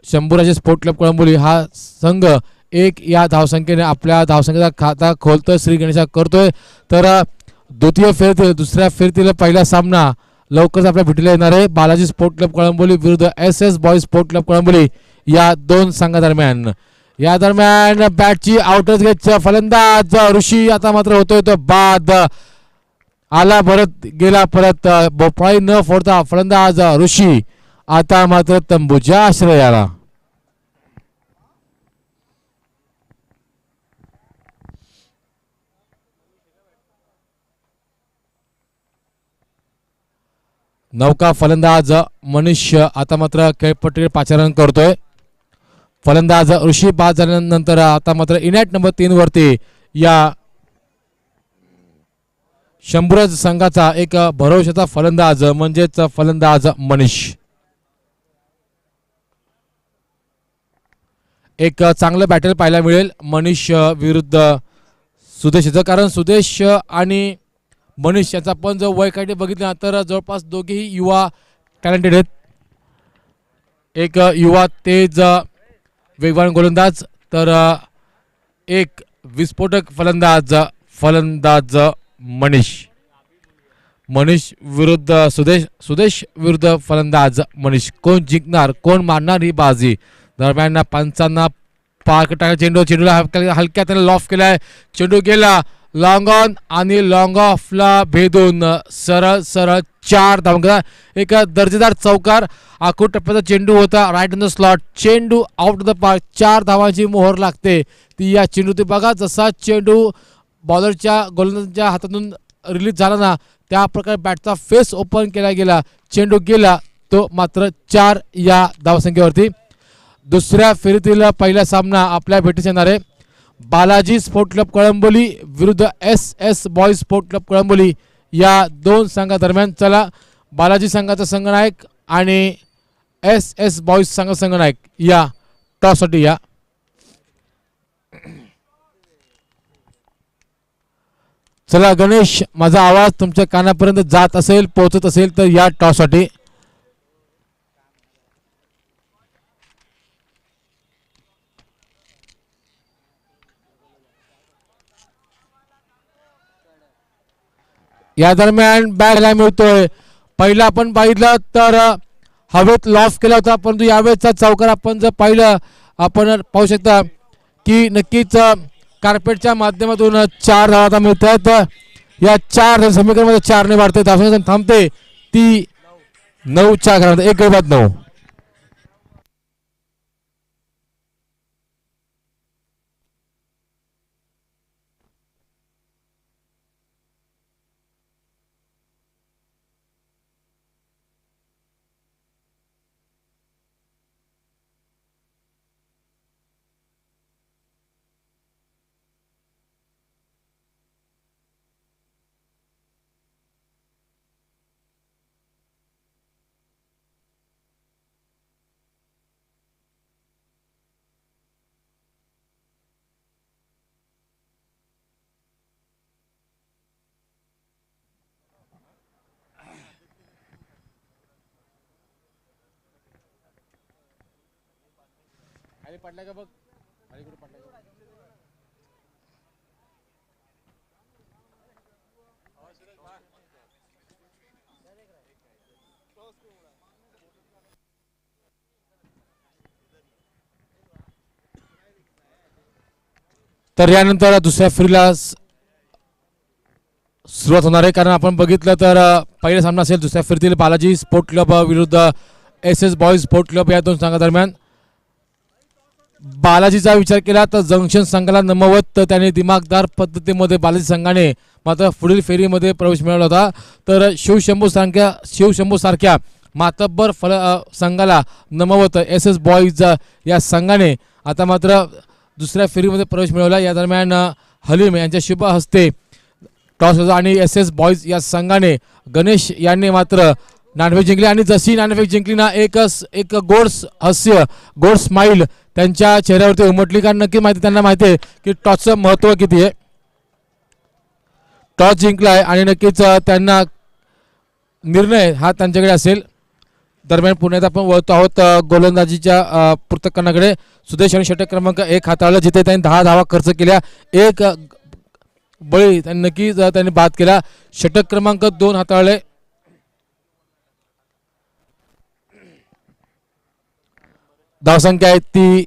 B: शंभूराज स्पोर्ट क्लब कळंबोली हा संघ 1 या धावसंख्येने आपल्या धावसंख्येचा खाता खोलतोय, श्रीगणेशा करतोय. तर दुसऱ्या फेरीतील पहिला सामना लवकरच आपल्या भेटीला येणार आहे. बालाजी स्पोर्ट क्लब कळंबोली विरुद्ध SS boys sport club Kalamboli या दोन संघादरम्यान. या दरम्यान बॅटची आउटर्स घेतच्या फलंदाज ऋषी आता मात्र होतोय तो बाद. आला परत गेला परत बोपाळी न फोडता फलंदाज ऋषी आता मात्र तंबूच्या आश्रयाला. नौका फलंदाज मनीष आता मात्र खेळपट्टीवर पाचारण करतोय. फलंदाज ऋषी बाद झाल्यानंतर आता मात्र इनॅट नंबर 3 वरती या शंभूराज संघाचा एक भरवशाचा फलंदाज म्हणजेच फलंदाज मनीष. एक चांगलं बॅटल पाहायला मिळेल मनीष विरुद्ध सुदेशचं, कारण सुदेश आणि मनीष याचा पण जर वय काढे बघितलं तर जवळपास दोघेही युवा टॅलेंटेड आहेत. एक युवा तेज वेगवान गोलंदाज तर एक विस्फोटक फलंदाज मनीष विरुद्ध सुदेश विरुद्ध फलंदाज मनीष. कोण जिंकणार, कोण मारणार ही बाजी. दरम्यान पंचांना पाक टाका चेंडूला हलक्या त्याने लॉफ केलाय. चेंडू गेला लॉंग ऑन आणि लॉंग ऑफला भेदून सरळ 4 धावांचा एक दर्जेदार चौकार. आखूड टप्प्याचा चेंडू होता, राईट इन द स्लॉट. चेंडू आउट ऑफ द पार्क. 4 धावांची मोहर लागते ती या चेंडू. बघा जसा चेंडू बॉलरच्या गोलंदाजाच्या हातातून रिलीज झाला ना त्या प्रकारे बॅटचा फेस ओपन केला गेला. चेंडू गेला तो मात्र 4 या धावसंख्येवरती. दुसऱ्या फेरीतील पहिला सामना आपल्या भेटीस येणार आहे. बालाजी स्पोर्ट क्लब कळंबोली विरुद्ध SS boys sport club Kalamboli या दोन संघादरम्यान. चला बालाजी संघाचा संघनायक आणि SS बॉयज संघाचा संघनायक या टॉससाठी या. चला गणेश, माझा आवाज तुमच्या कानापर्यंत जात असेल, पोहोचत असेल तर या टॉससाठी. या दरम्यान बॅट मिळतोय. पहिला आपण पाहिलं तर हवेत लॉफ केला होता, परंतु यावेळेचा चौकार आपण जर पाहिलं आपण पाहू शकता की नक्कीच कार्पेटच्या माध्यमातून 4 धावा मिळत आहेत. या 4 समीकरणामध्ये 4 ने वाढते, धावसंख्या थांबते ती 9च्या घरात. 1-9. तर यानंतर दुसऱ्या फेरीला सुरुवात होणार आहे, कारण आपण बघितलं तर पहिला सामना असेल दुसऱ्या फेरीतील बालाजी स्पोर्ट क्लब विरुद्ध SS बॉईज स्पोर्ट क्लब या दोन संघादरम्यान. बालाजीचा विचार केला तर जंक्शन संघाला नमवत तर त्याने दिमागदार पद्धतीमध्ये बालाजी संघाने मात्र पुढील फेरीमध्ये प्रवेश मिळवला होता. तर शिवशंभू सारख्या मातब्बर संघाला नमवत SS बॉईज या संघाने आता मात्र दुसऱ्या फेरीमध्ये प्रवेश मिळवला. या दरम्यान हलीम यांच्या शुभ हस्ते टॉस होता आणि SS बॉईज या संघाने गणेश यांनी मात्र नाणेफेक जिंकली आणि जशी नाणेफेक जिंकली ना एक गोड हास्य गोड स्माईल त्यांच्या चेहऱ्यावरती उमटली, कारण नक्की त्यांना माहिती आहे की टॉसचं महत्त्व किती आहे. टॉस जिंकलाय आणि नक्कीच त्यांना निर्णय हा त्यांच्याकडे असेल. दरम्यान पुण्यात आपण वळतो आहोत गोलंदाजीच्या पृथक्करणाकडे. सुदेश आणि षटक क्रमांक 1 हाताळला, जिथे त्यांनी 10 धावा खर्च केल्या, एक बळी त्यांनी नक्कीच त्यांनी बाद केला. षटक क्रमांक 2 हाताळले. धावसंख्या आहे ती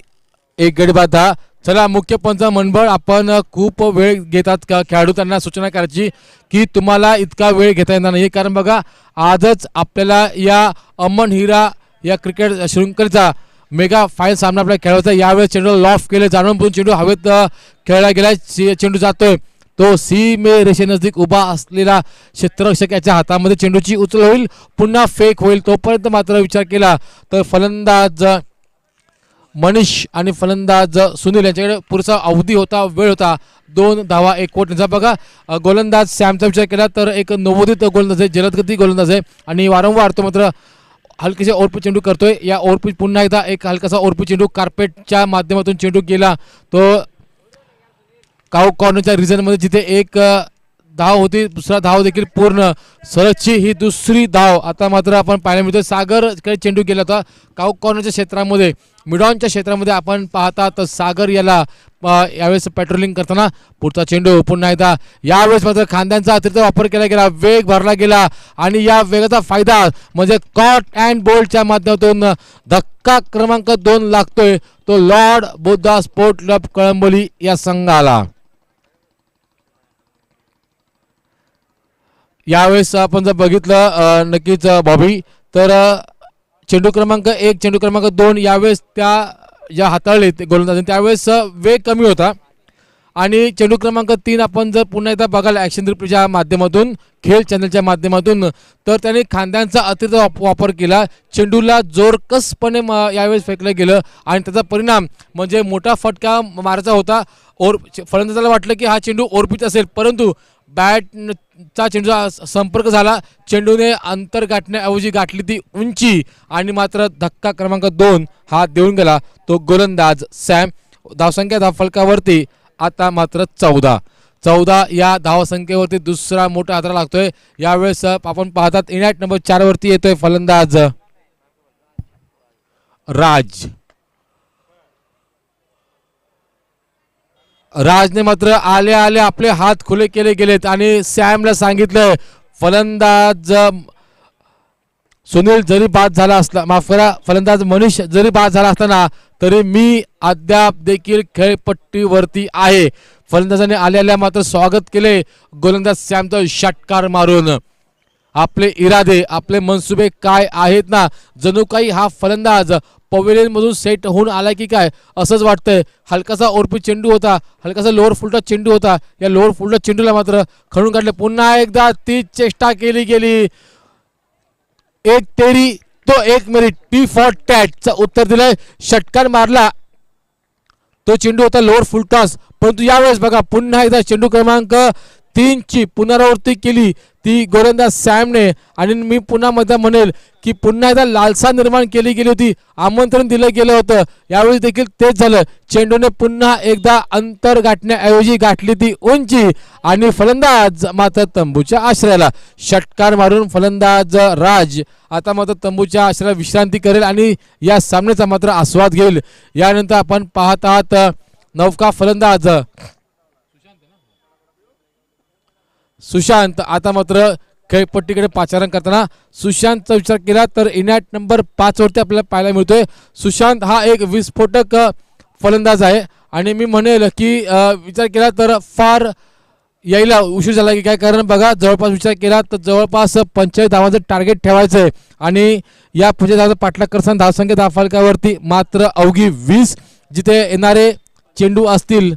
B: 1 गडी बाद 10. चला मुख्य पंच मंडळ आपण खूप वेळ घेतात का खेळाडू, त्यांना सूचना करायची की तुम्हाला इतका वेळ घेता येणार नाही, कारण बघा आजच आपल्याला या अमन हिरा या क्रिकेट शृंखलेचा मेगा फायनल सामना आपल्याला खेळायचा. यावेळेस चेंडू लॉफ्ट केले, जाणून बुजून चेंडू हवेत खेळला गेला. चेंडू जातोय तो सीमे रेषेनजदीक उभा असलेला क्षेत्ररक्षक याच्या हातामध्ये चेंडूची उचल होईल, पुन्हा फेक होईल. तोपर्यंत मात्र विचार केला तर फलंदाज मनीष आणि फलंदाज सुनील यांच्याकडे पुरेसा अवधी होता, वेळ होता. 2 धावा 1 कोट. बघा गोलंदाज सॅमचा विचार केला तर एक नवोदित गोलंदाज आहे, जलदगती गोलंदाज आहे आणि वारंवार तो मात्र हलकेसे ओरपी चेंडू करतोय. या ओरपी पुन्हा एकदा एक हलकासा ओरपी चेंडू कार्पेटच्या माध्यमातून चेंडू गेला तो काऊ कॉर्नरच्या रिजनमध्ये, जिथे एक धाव होती, दुसरा धाव देखील पूर्ण. सरसची ही दुसरी धाव आता मात्र आपण पाहायला मिळतो. सागरकडे चेंडू गेला होता काऊ कॉर्नरच्या क्षेत्रामध्ये, मिडॉनच्या क्षेत्रामध्ये आपण पाहता तर सागर याला यावेळेस पेट्रोलिंग करताना पुढचा चेंडू पुन्हा एकदा. यावेळेस मात्र खांद्यांचा अतिरिक्त वापर केला गेला, वेग भरला गेला आणि या वेगाचा फायदा म्हणजे कॉट अँड बोल्टच्या माध्यमातून धक्का क्रमांक 2 लागतोय तो Lord Buddha sport club Kalamboli या संघाला. यावेळेस आपण जर बघितलं नक्कीच बॉबी तर चेंडू क्रमांक 1 चेंडू क्रमांक 2 यावेळेस त्या ज्या हाताळले ते गोलंदाजांनी त्यावेळेस वेग कमी होता आणि चेंडू क्रमांक 3 आपण जर पुन्हा एकदा बघायला ॲक्शन रिप्लेच्या माध्यमातून खेळ चॅनलच्या माध्यमातून तर त्याने खांद्यांचा अतिरिक्त वापर केला. चेंडूला जोरकसपणे यावेळेस फेकलं गेलं आणि त्याचा परिणाम म्हणजे मोठा फटका मारायचा होता. फलंदाजाला वाटलं की हा चेंडू ओरपीत असेल, परंतु बॅटचा चेंडूचा संपर्क झाला, चेंडूने अंतर गाठण्याऐवजी गाठली ती उंची आणि मात्र धक्का क्रमांक 2 हा देऊन गेला तो गोलंदाज सॅम. धावसंख्या धावफलकावरती आता मात्र 14 या धावसंख्येवरती दुसरा मोठा हादरा लागतोय. यावेळेस आपण पाहतात इनॅट नंबर 4 वरती येतोय फलंदाज राजने मात्र आले आपले हात खुले केले गेलेत आणि सॅमला सांगितलं फलंदाज सुनील जरी बाद झाला असला, माफ करा, फलंदाज मनीष जरी बाद झाला असताना तरी मी अद्याप देखील खेळपट्टीवरती आहे. फलंदाजाने आलेल्या मात्र स्वागत केले गोलंदाज सॅमचं षटकार मारून. आपले इरादे आपले मनसुबे काय आहेत ना, जणू काही हा फलंदाज पवेलियन मधून सेट होऊन आला की काय असंच वाटतंय. हलकासा ओरपी चेंडू होता, हलकासा लोअर फुलटा चेंडू होता, या लोअर फुलटा चेंडूला मात्र खणून काढले. पुन्हा एकदा ती चेष्टा केली गेली. एक तेरी तो एक मेरी टी फॉर टॅटचं उत्तर दिलंय, षटकार मारला. तो चेंडू होता लोअर फुलटॉस, परंतु यावेळेस बघा पुन्हा एकदा चेंडू क्रमांक 3ची पुनरावृत्ती केली ती गोलंदाज सॅमने. आणि मी पुन्हा मध्ये म्हणेल की पुन्हा एकदा लालसा निर्माण केली गेली होती, आमंत्रण दिलं गेलं होतं. यावेळी देखील तेच झालं. चेंडूने पुन्हा एकदा अंतर गाठण्याऐवजी गाठली ती उंची आणि फलंदाज मात्र तंबूच्या आश्रयाला. षटकार मारून फलंदाज राज आता मात्र तंबूच्या आश्रयाला विश्रांती करेल आणि या सामन्याचा मात्र आस्वाद घेईल. यानंतर आपण पाहत आहात नौका फलंदाज सुशांत आता मात्र खेळपट्टीकडे पाचारण करताना सुशांतचा विचार केला तर इनॅट नंबर 5 वरती आपल्याला पाहायला मिळतोय. सुशांत हा एक विस्फोटक फलंदाज आहे आणि मी म्हणेल की विचार केला तर फार यायला उशीर झाला की काय, कारण बघा जवळपास विचार केला तर जवळपास 45 धावांचं टार्गेट ठेवायचं आहे आणि या 45 धावांचा पाठलाग करताना धावसंख्या धावफलकावरती मात्र अवघी 20, जिथे येणारे चेंडू असतील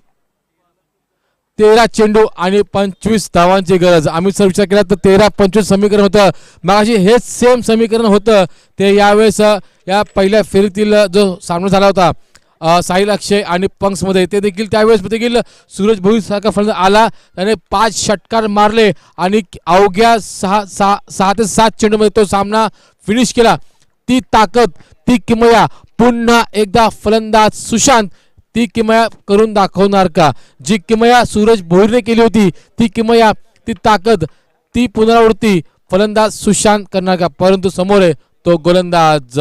B: 13 चेंडू आणि 25 धावांची गरज. आम्ही सर विचार केला तर 13-25 समीकरण होतं. मागाशी हेच सेम समीकरण होतं ते यावेळेस या पहिल्या फेरीतील जो सामना झाला होता साहिल अक्षय आणि पंक्समध्ये, ते देखील त्यावेळेस देखील सूरज भोईर सारखा फलंदाज आला, त्याने 5 षटकार मारले आणि अवघ्या 6 ते 7 चेंडूमध्ये तो सामना फिनिश केला. ती ताकद, ती किमया पुन्हा एकदा फलंदाज सुशांत ती किमया करून दाखवणार का? जी किमया सूरज भोईरने केली होती ती किमया, ती ताकद, ती पुनरावृत्ती फलंदाज सुशांत करणार का? परंतु समोर आहे तो गोलंदाज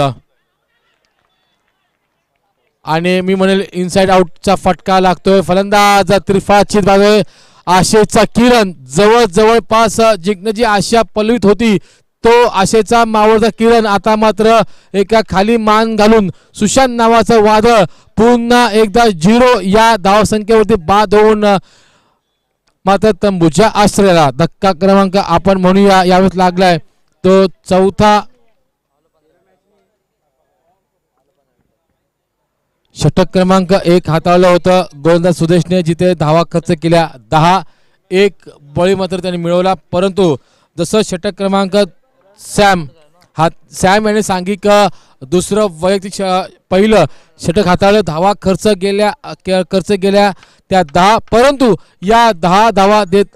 B: आणि मी म्हणेल इनसाइड आउटचा फटका लागतोय. फलंदाज त्रिफाचित बाजू, आशेचा किरण जवळ जवळपास जिंकण्याची आशा पलवित होती. तो आशेचा मावळता किरण आता मात्र एका खाली मान घालून सुशांत नावाचं वादळ पुन्हा एकदा 0 या धावसंख्येवरती बाद होऊन मात्र तंबूच्या आश्रयाला. धक्का क्रमांक आपण म्हणूया यावेळेस लागलाय तो चौथा. षटक क्रमांक 1 हाताळलं होतं गोलंदाज सुदेशने, जिथे धावा खर्च केल्या 10. एक बळी मात्र त्यांनी मिळवला. परंतु जसं षटक क्रमांक सॅम याने सांघिक दुसरं वैयक्तिक पहिलं षटक हाताळलं, धावा खर्च गेल्या त्या 10. परंतु या 10 धावा देत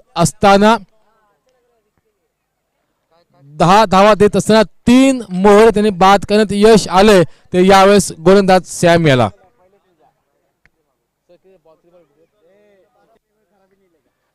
B: असताना 3 मोहरे त्यांनी बाद करण्यात यश आले ते यावेळेस गोलंदाज सॅम याला.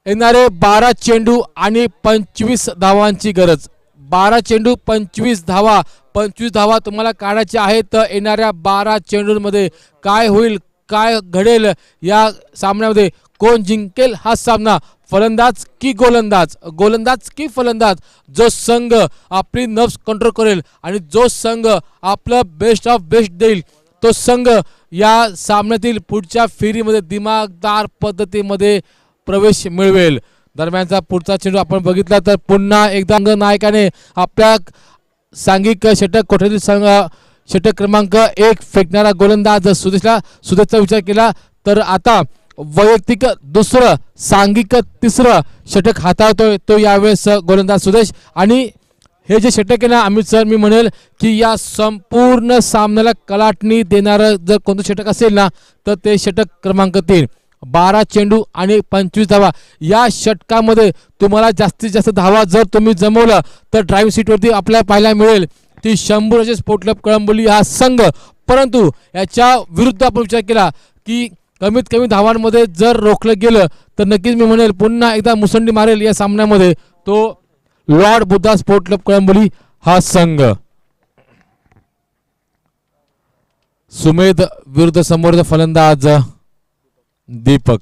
B: येणारे 12 चेंडू आणि 25 धावांची गरज. 12 चेंडू 25 धावा. 25 धावा तुम्हाला काढायच्या आहेत. येणाऱ्या 12 चेंडूंमध्ये काय होईल, काय घडेल या सामन्यामध्ये, कोण जिंकेल हा सामना, फलंदाज की गोलंदाज, गोलंदाज की फलंदाज? जो संघ आपली नर्व्स कंट्रोल करेल आणि जो संघ आपलं बेस्ट ऑफ बेस्ट देईल तो संघ या सामन्यातील पुढच्या फेरीमध्ये दिमागदार पद्धतीमध्ये प्रवेश मिळवेल. दरम्यानचा पुढचा चेंडू आपण बघितला तर पुन्हा एकदा नायकाने आपल्या सांघिक षटक कोठडीतील षटक क्रमांक 1 फेकणारा गोलंदाज सुदेशचा विचार केला तर आता वैयक्तिक दुसरं, सांघिक तिसरं षटक हाताळतोय तो यावेळेस गोलंदाज सुदेश. आणि हे जे षटक आहे ना अमित सर, मी म्हणेल की या संपूर्ण सामन्याला कलाटणी देणारं जर कोणतं षटक असेल ना तर ते षटक क्रमांक 3. 12 चेंडू आणि 25 धावा. या षटकामध्ये तुम्हाला जास्तीत जास्त धावा जर तुम्ही जमवलं तर ड्राईव्ह सीटवरती आपल्याला पाहायला मिळेल ती शंभूराजे स्पोर्ट क्लब कळंबोली हा संघ. परंतु याच्या विरुद्ध आपण विचार केला की कमीत कमी धावांमध्ये जर रोखलं गेलं तर नक्कीच मी म्हणेल पुन्हा एकदा मुसंडी मारेल या सामन्यामध्ये तो Lord Buddha sport club Kalamboli हा संघ. सुमेध विरुद्ध समोरचा फलंदाज दीपक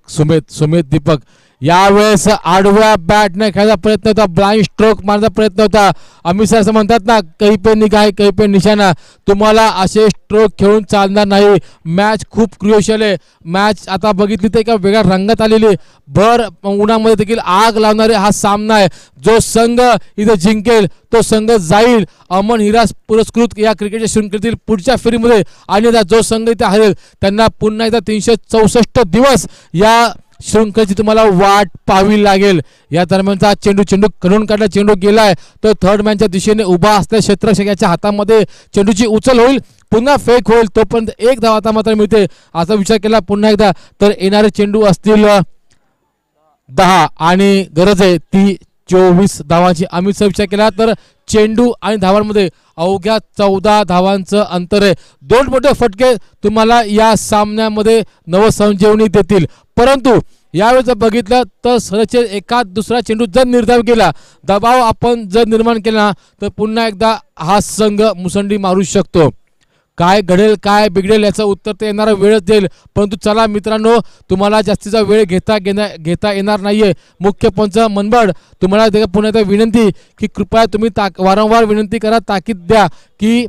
B: सुमेध दीपक. यावेळेस आडव्या बॅटने खेळायचा प्रयत्न होता, ब्लाइंड स्ट्रोक मारण्याचा प्रयत्न होता. अमित सर असं म्हणतात ना, कहीं पे निगाह कहीं पे निशाणा. तुम्हाला असे स्ट्रोक खेळून चालणार नाही. मॅच खूप क्रुशियल आहे. मॅच आता बघितली तर एका वेगळ्या रंगात आलेली, भर उन्हामध्ये देखील आग लावणारे हा सामना आहे. जो संघ इथे जिंकेल तो संघ जाईल अमन हिरा पुरस्कृत या क्रिकेटच्या शृंखलेतील पुढच्या फेरीमध्ये. आणि जो संघ इथे हरेल त्यांना पुन्हा एकदा 364 दिवस या शृंखलेची तुम्हाला वाट पाहावी लागेल. या दरम्यानचा चेंडू करून काढला, चेंडू गेलाय तो थर्ड मॅनच्या दिशेने उभा असलेल्या क्षेत्ररक्षकाच्या हातामध्ये चेंडूची उचल होईल, पुन्हा फेक होईल. तोपर्यंत 1 धाव आता मात्र मिळते असा विचार केला पुन्हा एकदा तर येणारे चेंडू असतील 10 आणि गरज आहे ती 24 धावांची. आम्ही जर विचार केला तर चेंडू आणि धावांमध्ये अवघ्या 14 धावांचं अंतर आहे. दोन मोठे फटके तुम्हाला या सामन्यामध्ये नवसंजीवनी देतील. परंतु यावेळी जर बघितलं तर सलगचे एका दुसरा चेंडू जर निर्धाव केला, दबाव आपण जर निर्माण केला तर पुन्हा एकदा हा संघ मुसंडी मारू शकतो. काय घडेल काय बिघडेल याचं उत्तर ते येणारा वेळच देईल. परंतु चला मित्रांनो, तुम्हाला जास्तीचा वेळ घेता येणार नाहीये. मुख्य पंच मनबड तुम्हाला पुन्हा एकदा विनंती की कृपया तुम्ही वारंवार विनंती करा, ताकीद द्या की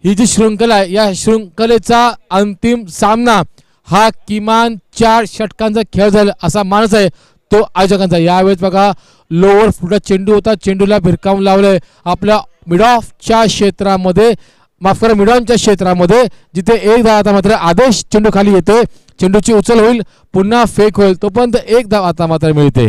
B: ही जी शृंखला आहे या शृंखलेचा अंतिम सामना हा किमान 4 षटकांचा खेळ झाला असा मानस आहे तो आयोजकांचा. यावेळेस बघा लोअर फुटला चेंडू होता, चेंडूला भिरकावून लावलंय आपल्या मिड ऑफच्या क्षेत्रामध्ये, माफ करा मिडॉनच्या क्षेत्रामध्ये, जिथे एक धाव आता मात्र आदेश चेंडू खाली येते, चेंडूची उचल होईल, पुन्हा फेक होईल, तोपर्यंत एक धाव आता मात्र मिळते.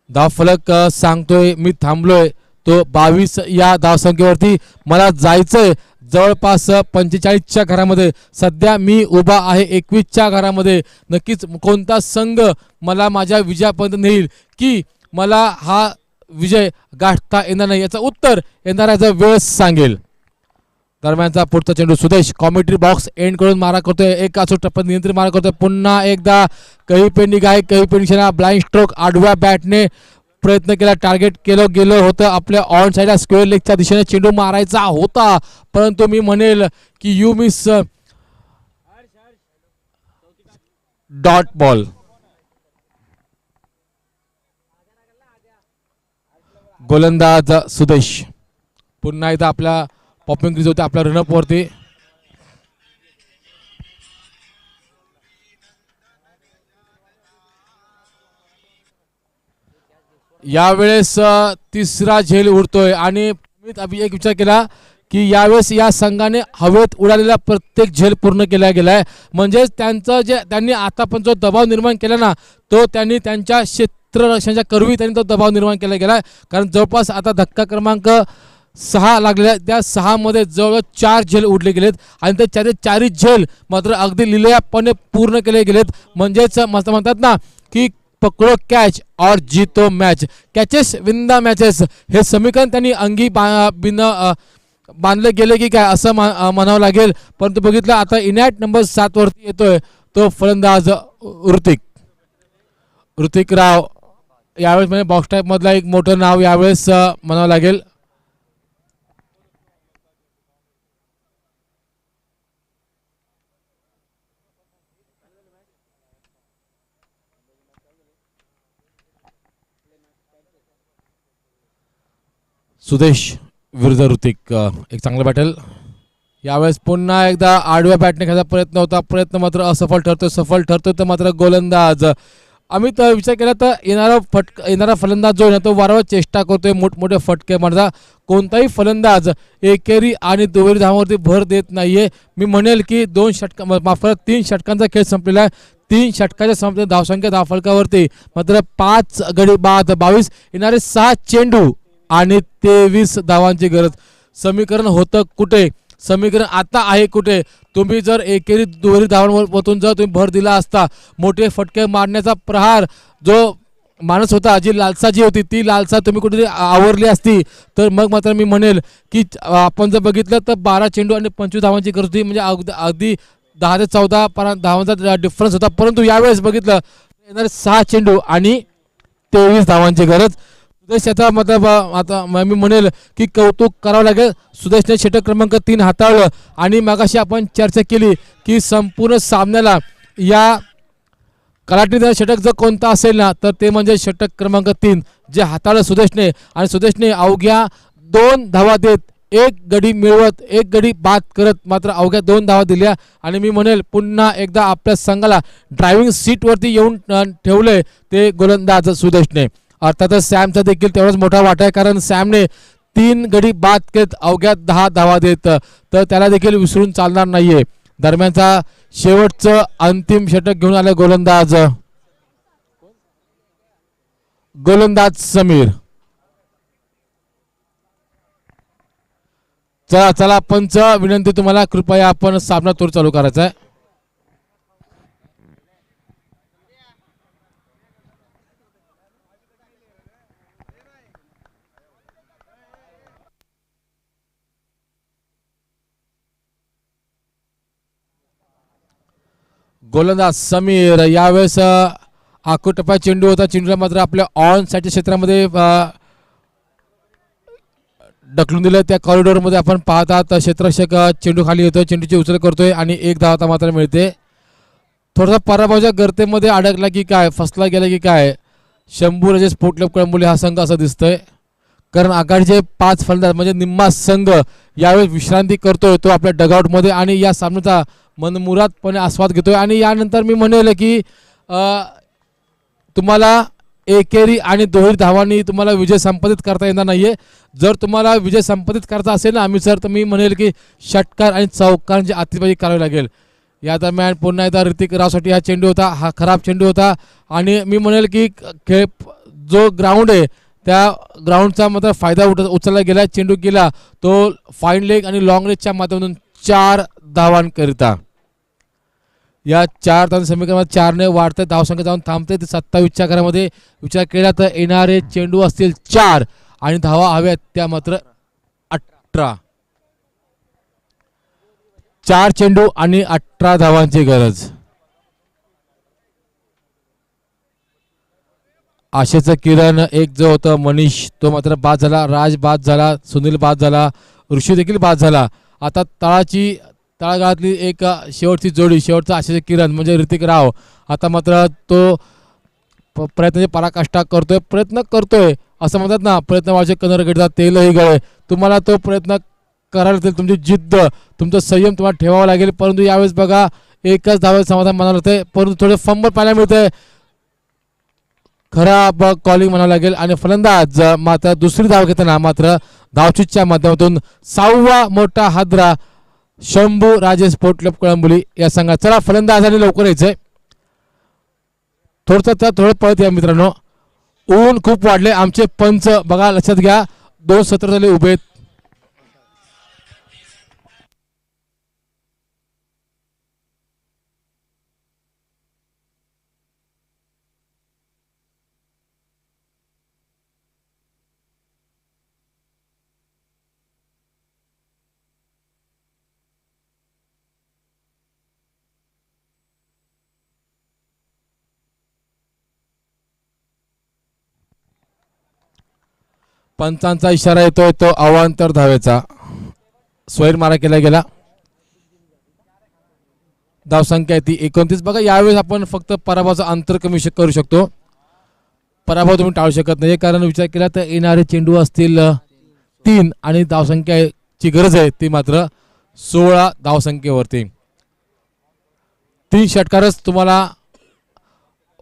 B: धाव फलक सांगतोय मी थांबलोय तो 22 या धावसंख्येवरती. मला जायचंय जवळपास 45च्या घरामध्ये. सध्या मी उभा आहे 21च्या घरामध्ये. नक्कीच कोणता संघ मला माझ्या विजयापर्यंत नेईल की मला हा विजय गाठता येणार नाही याचं उत्तर येणाऱ्याचा वेळ सांगेल. दरम्यानचा पुढचा चेंडू सुदेश कॉमेंट्री बॉक्स एंड करून मारा करतोय, एक काचू टप्प्यात नियंत्रित मारा करतोय. पुन्हा एकदा कही पेंडी गाय कही पेंडी ब्लाइंड स्ट्रोक आडव्या बॅटने प्रयत्न केला, टार्गेट गेलं होतं आपल्या ऑन साईडला स्क्वेअर लेगच्या दिशेने चेंडू मारायचा होता, परंतु मी म्हणेल की यू मिस डॉट बॉल. गोलंदाज सुदेश पुन्हा एकदा आपल्या पॉपिंग क्रीज होते आपल्या रनअप वरती. यावेळेस तिसरा झेल उडतोय आणि एक विचार केला की यावेळेस या संघाने हवेत उडालेला प्रत्येक झेल पूर्ण केला गेलाय. म्हणजेच त्यांचं जे त्यांनी आतापर्यंत जो दबाव निर्माण केला ना तो त्यांनी त्यांच्या क्षेत्ररक्षणाच्या करवी त्यांनी तो दबाव निर्माण केला गेलाय. कारण जवळपास आता धक्का क्रमांक 6 लागलेला, त्या 6 मध्ये जवळ 4 झेल उडले गेलेत आणि ते चारही झेल मात्र अगदी लिलयापणे पूर्ण केले गेलेत. म्हणजेच म्हणतात ना की पकडो कॅच और जीतो match, catches win the matches हे समीकरण त्यांनी अंगी बांधले गेले की काय असं म्हणावं लागेल. परंतु बघितलं आता इनॅट नंबर 7 वरती येतोय तो फलंदाज ऋतिक राव. यावेळेस म्हणजे बॉक्स टाईप मधला एक मोठं नाव यावेळेस म्हणावं लागेल. सुदेश विरुद्ध ऋतिक एक चांगलं बॅटल. यावेळेस पुन्हा एकदा आडव्या बॅटने खेळायचा प्रयत्न होता, प्रयत्न मात्र असफल ठरतोय. सफल ठरतोय तर मात्र गोलंदाज आम्ही तर विचार केला तर येणारा फलंदाज जो आहे ना तो वारंवार चेष्टा करतोय मोठमोठे फटके मारता. कोणताही फलंदाज एकेरी आणि दुहेरी धावांवरती भर देत नाहीये. मी म्हणेल की 3 षटकांचा खेळ संपलेला आहे. 3 षटकाच्या संपलेल्या धावसंख्या धावफलकावरती मात्र 5 गडी बाद 22 येणारे 6 चेंडू आणि 23 धावांची गरज. समीकरण होतं कुठे? समीकरण आता आहे कुठे? तुम्ही जर एकेरी दुहेरी धावांवरतून जर तुम्ही भर दिला असता, मोठे फटके मारण्याचा प्रहार जो माणूस होता, जी लालसा जी होती ती लालसा तुम्ही कुठेतरी आवरली असती तर मग मात्र मी म्हणेल की आपण जर बघितलं तर 12 चेंडू आणि 25 धावांची गरज होती. म्हणजे अगदी 10 ते 14 धावांचा डिफरन्स होता. परंतु यावेळेस बघितलं येणारे 6 चेंडू आणि 23 धावांची गरज. सुदेशचा मतलब आता मी म्हणेल की कौतुक करावं लागेल. सुदेशने षटक क्रमांक 3 हाताळलं आणि मगाशी आपण चर्चा केली की संपूर्ण सामन्याला या कलाटणीचा षटक जर कोणता असेल ना तर ते म्हणजे षटक क्रमांक 3 जे हाताळलं सुदेशने. आणि सुदेशने अवघ्या 2 धावा देत 1 गडी मिळवत 1 गडी बाद करत मात्र अवघ्या 2 धावा दिल्या. आणि मी म्हणेल पुन्हा एकदा आपल्या संघाला ड्रायव्हिंग सीटवरती येऊन ठेवलंय ते गोलंदाज सुदेशने. अर्थातच सॅमचा देखील तेवढाच मोठा वाटा आहे, कारण सॅमने 3 गडी बाद केत अवघ्या 10 धावा देत, तर त्याला देखील विसरून चालणार नाहीये. दरम्यानचा शेवटचं अंतिम षटक घेऊन आले गोलंदाज समीर. चला पंच विनंती तुम्हाला, कृपया आपण सामना तोड चालू करायचा आहे. गोलंदाज समीर यावेळेस आकुटप्पा चेंडू होता. चेंडूला मात्र आपल्या ऑन साईडच्या क्षेत्रामध्ये ढकलून दिलं. त्या कॉरिडॉरमध्ये आपण पाहतात क्षेत्ररक्षक चेंडू खाली येतोय, चेंडूची उचल करतोय आणि एक धाव आता मात्र मिळते. थोडासा पराभवाच्या गर्तेमध्ये अडकला की काय, फसला गेला की काय शंभू राजे स्पोर्ट क्लब कळंबोली हा संघ असं दिसतोय. कारण आघाडीचे 5 फलंदाज म्हणजे निम्मा संघ यावेळी विश्रांती करतोय तो आपल्या डगआउटमध्ये आणि या सामन्याचा मनमुरादपणे आस्वाद घेतोय. आणि यानंतर मी म्हणेल की तुम्हाला एकेरी आणि दुहेरी धावांनी तुम्हाला विजय संपादित करता येणार नाहीये. जर तुम्हाला विजय संपादित करायचा असेल ना आम्ही सर, तर मी म्हणेल की षटकार आणि चौकारांची आतिषबाजी करावी लागेल. या दरम्यान पुन्हा एकदा ऋतिक रावसाठी हा चेंडू होता, हा खराब चेंडू होता. आणि मी म्हणेल की खेळ जो ग्राउंड आहे त्या ग्राउंडचा मात्र फायदा उचलला गेला. चेंडू गेला तो फाईन लेग आणि लॉंग लेगच्या माध्यमातून 4 धावांकरिता. या 4 धावांच्या समीकरणात 4ने वाढतं, धावसंख्या जाऊन थांबते. ते 27च्या घरामध्ये विचार केला तर येणारे चेंडू असतील 4 आणि धावा हव्यात त्या मात्र 18. 4 चेंडू आणि 18 धावांची गरज. आशेचं किरण एक जो होतं मनीष तो मात्र बाद झाला, राज बाद झाला, सुनील बाद झाला, ऋषी देखील बाद झाला. आता तळागाळातली एक शेवटची जोडी, शेवटचा आशेचं किरण म्हणजे ऋतिक राव आता मात्र तो प्रयत्नाची पराकाष्ठा करतोय, प्रयत्न करतोय असं म्हणतात ना, प्रयत्न वाचे कणर घेतात तेलही गळे. तुम्हाला तो प्रयत्न करायला लागेल, तुमची जिद्द तुमचं संयम तुम्हाला ठेवावं लागेल. परंतु यावेळेस बघा एकच धावेत समाधान म्हणावं लागतंय, परंतु थोडे फंबल पाहायला मिळतंय, खराब कॉलिंग म्हणावं लागेल. आणि फलंदाज मात्र दुसरी धाव घेताना मात्र धावचूकच्या माध्यमातून 6वा मोठा हादरा शंभू राजे स्पोर्ट क्लब कळंबोली या संघात. चला फलंदाजाने लवकर यायचंय, थोडं पळत या मित्रांनो, ऊन खूप वाढले. आमचे पंच बघा लक्षात घ्या 2 सत्र झाले उभे. पंचांचा इशारा येतोय तो अवांतर धावेचा. स्वैर मारा केला गेला. धावसंख्या ती 29. बघा यावेळेस आपण फक्त पराभवाचा अंतर कमी करू शकतो, पराभव तुम्ही टाळू शकत नाही. कारण विचार केला तर येणारे चेंडू असतील 3 आणि धावसंख्याची गरज आहे ती मात्र 16 धावसंख्येवरती. 3 षटकारच तुम्हाला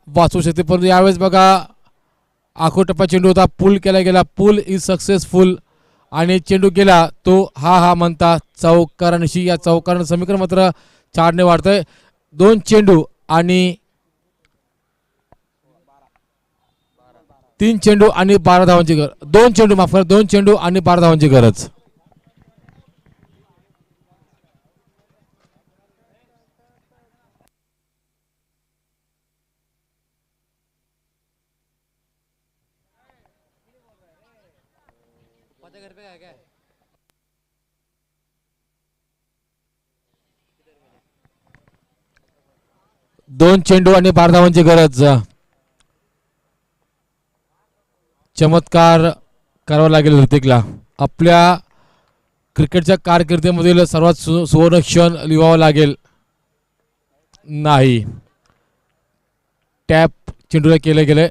B: वाचवू शकते. परंतु यावेळेस बघा आखोटप्पा चेंडू होता, पुल केला गेला, पुल इज सक्सेसफुल आणि चेंडू गेला तो हा म्हणता चौकारांशी. या चौकारांचं समीकरण मात्र 4ने वाढतंय. 2 चेंडू आणि 3 चेंडू आणि 12 धावांची गरज. 2 चेंडू माफ करा, 2 चेंडू आणि 12 धावांची गरज. दोन चेंडू आणि 12 धावांची गरज. चमत्कार करावा लागेल ऋतिकला. आपल्या क्रिकेटच्या कारकिर्दीमधील सर्वात सुवर्ण क्षण लिहावा लागेल. नाही, टॅप चेंडूला केले गेले.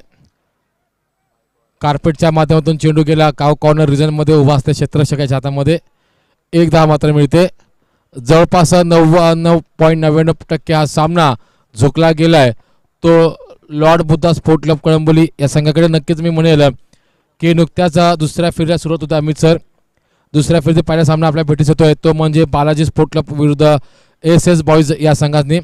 B: कार्पेटच्या माध्यमातून चेंडू गेला कॉर्नर रिजनमध्ये उभा असल्या क्षेत्ररक्षकाच्या हातामध्ये. 1 धाव मात्र मिळते. जवळपास 99.99% हा सामना झुकला गेलाय तो Lord Buddha sport club Kalamboli या संघाकडे. नक्कीच मी म्हणेल की नुकत्याच दुसऱ्या फेरीला सुरुवात होता अमित सर. दुसऱ्या फेरीचा पहिला सामना आपल्या भेटीस येतोय तो म्हणजे बालाजी स्पोर्ट क्लब विरुद्ध SS बॉईज या संघाने.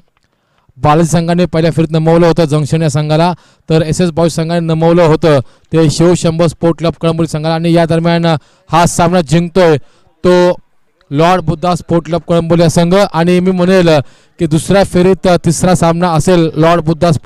B: बालाजी संघाने पहिल्या फेरीत नमवलं होतं जंक्शन या संघाला, तर SS बॉईज संघाने नमवलं होतं ते शिवशंभर स्पोर्ट क्लब कळंबोली संघाला. आणि या दरम्यान हा सामना जिंकतोय तो Lord Buddha sport club Kalamboli संघ. आणि मी म्हणेल की दुसऱ्या फेरीत तिसरा सामना असेल लॉर्ड बुद्धा स्पोर्ट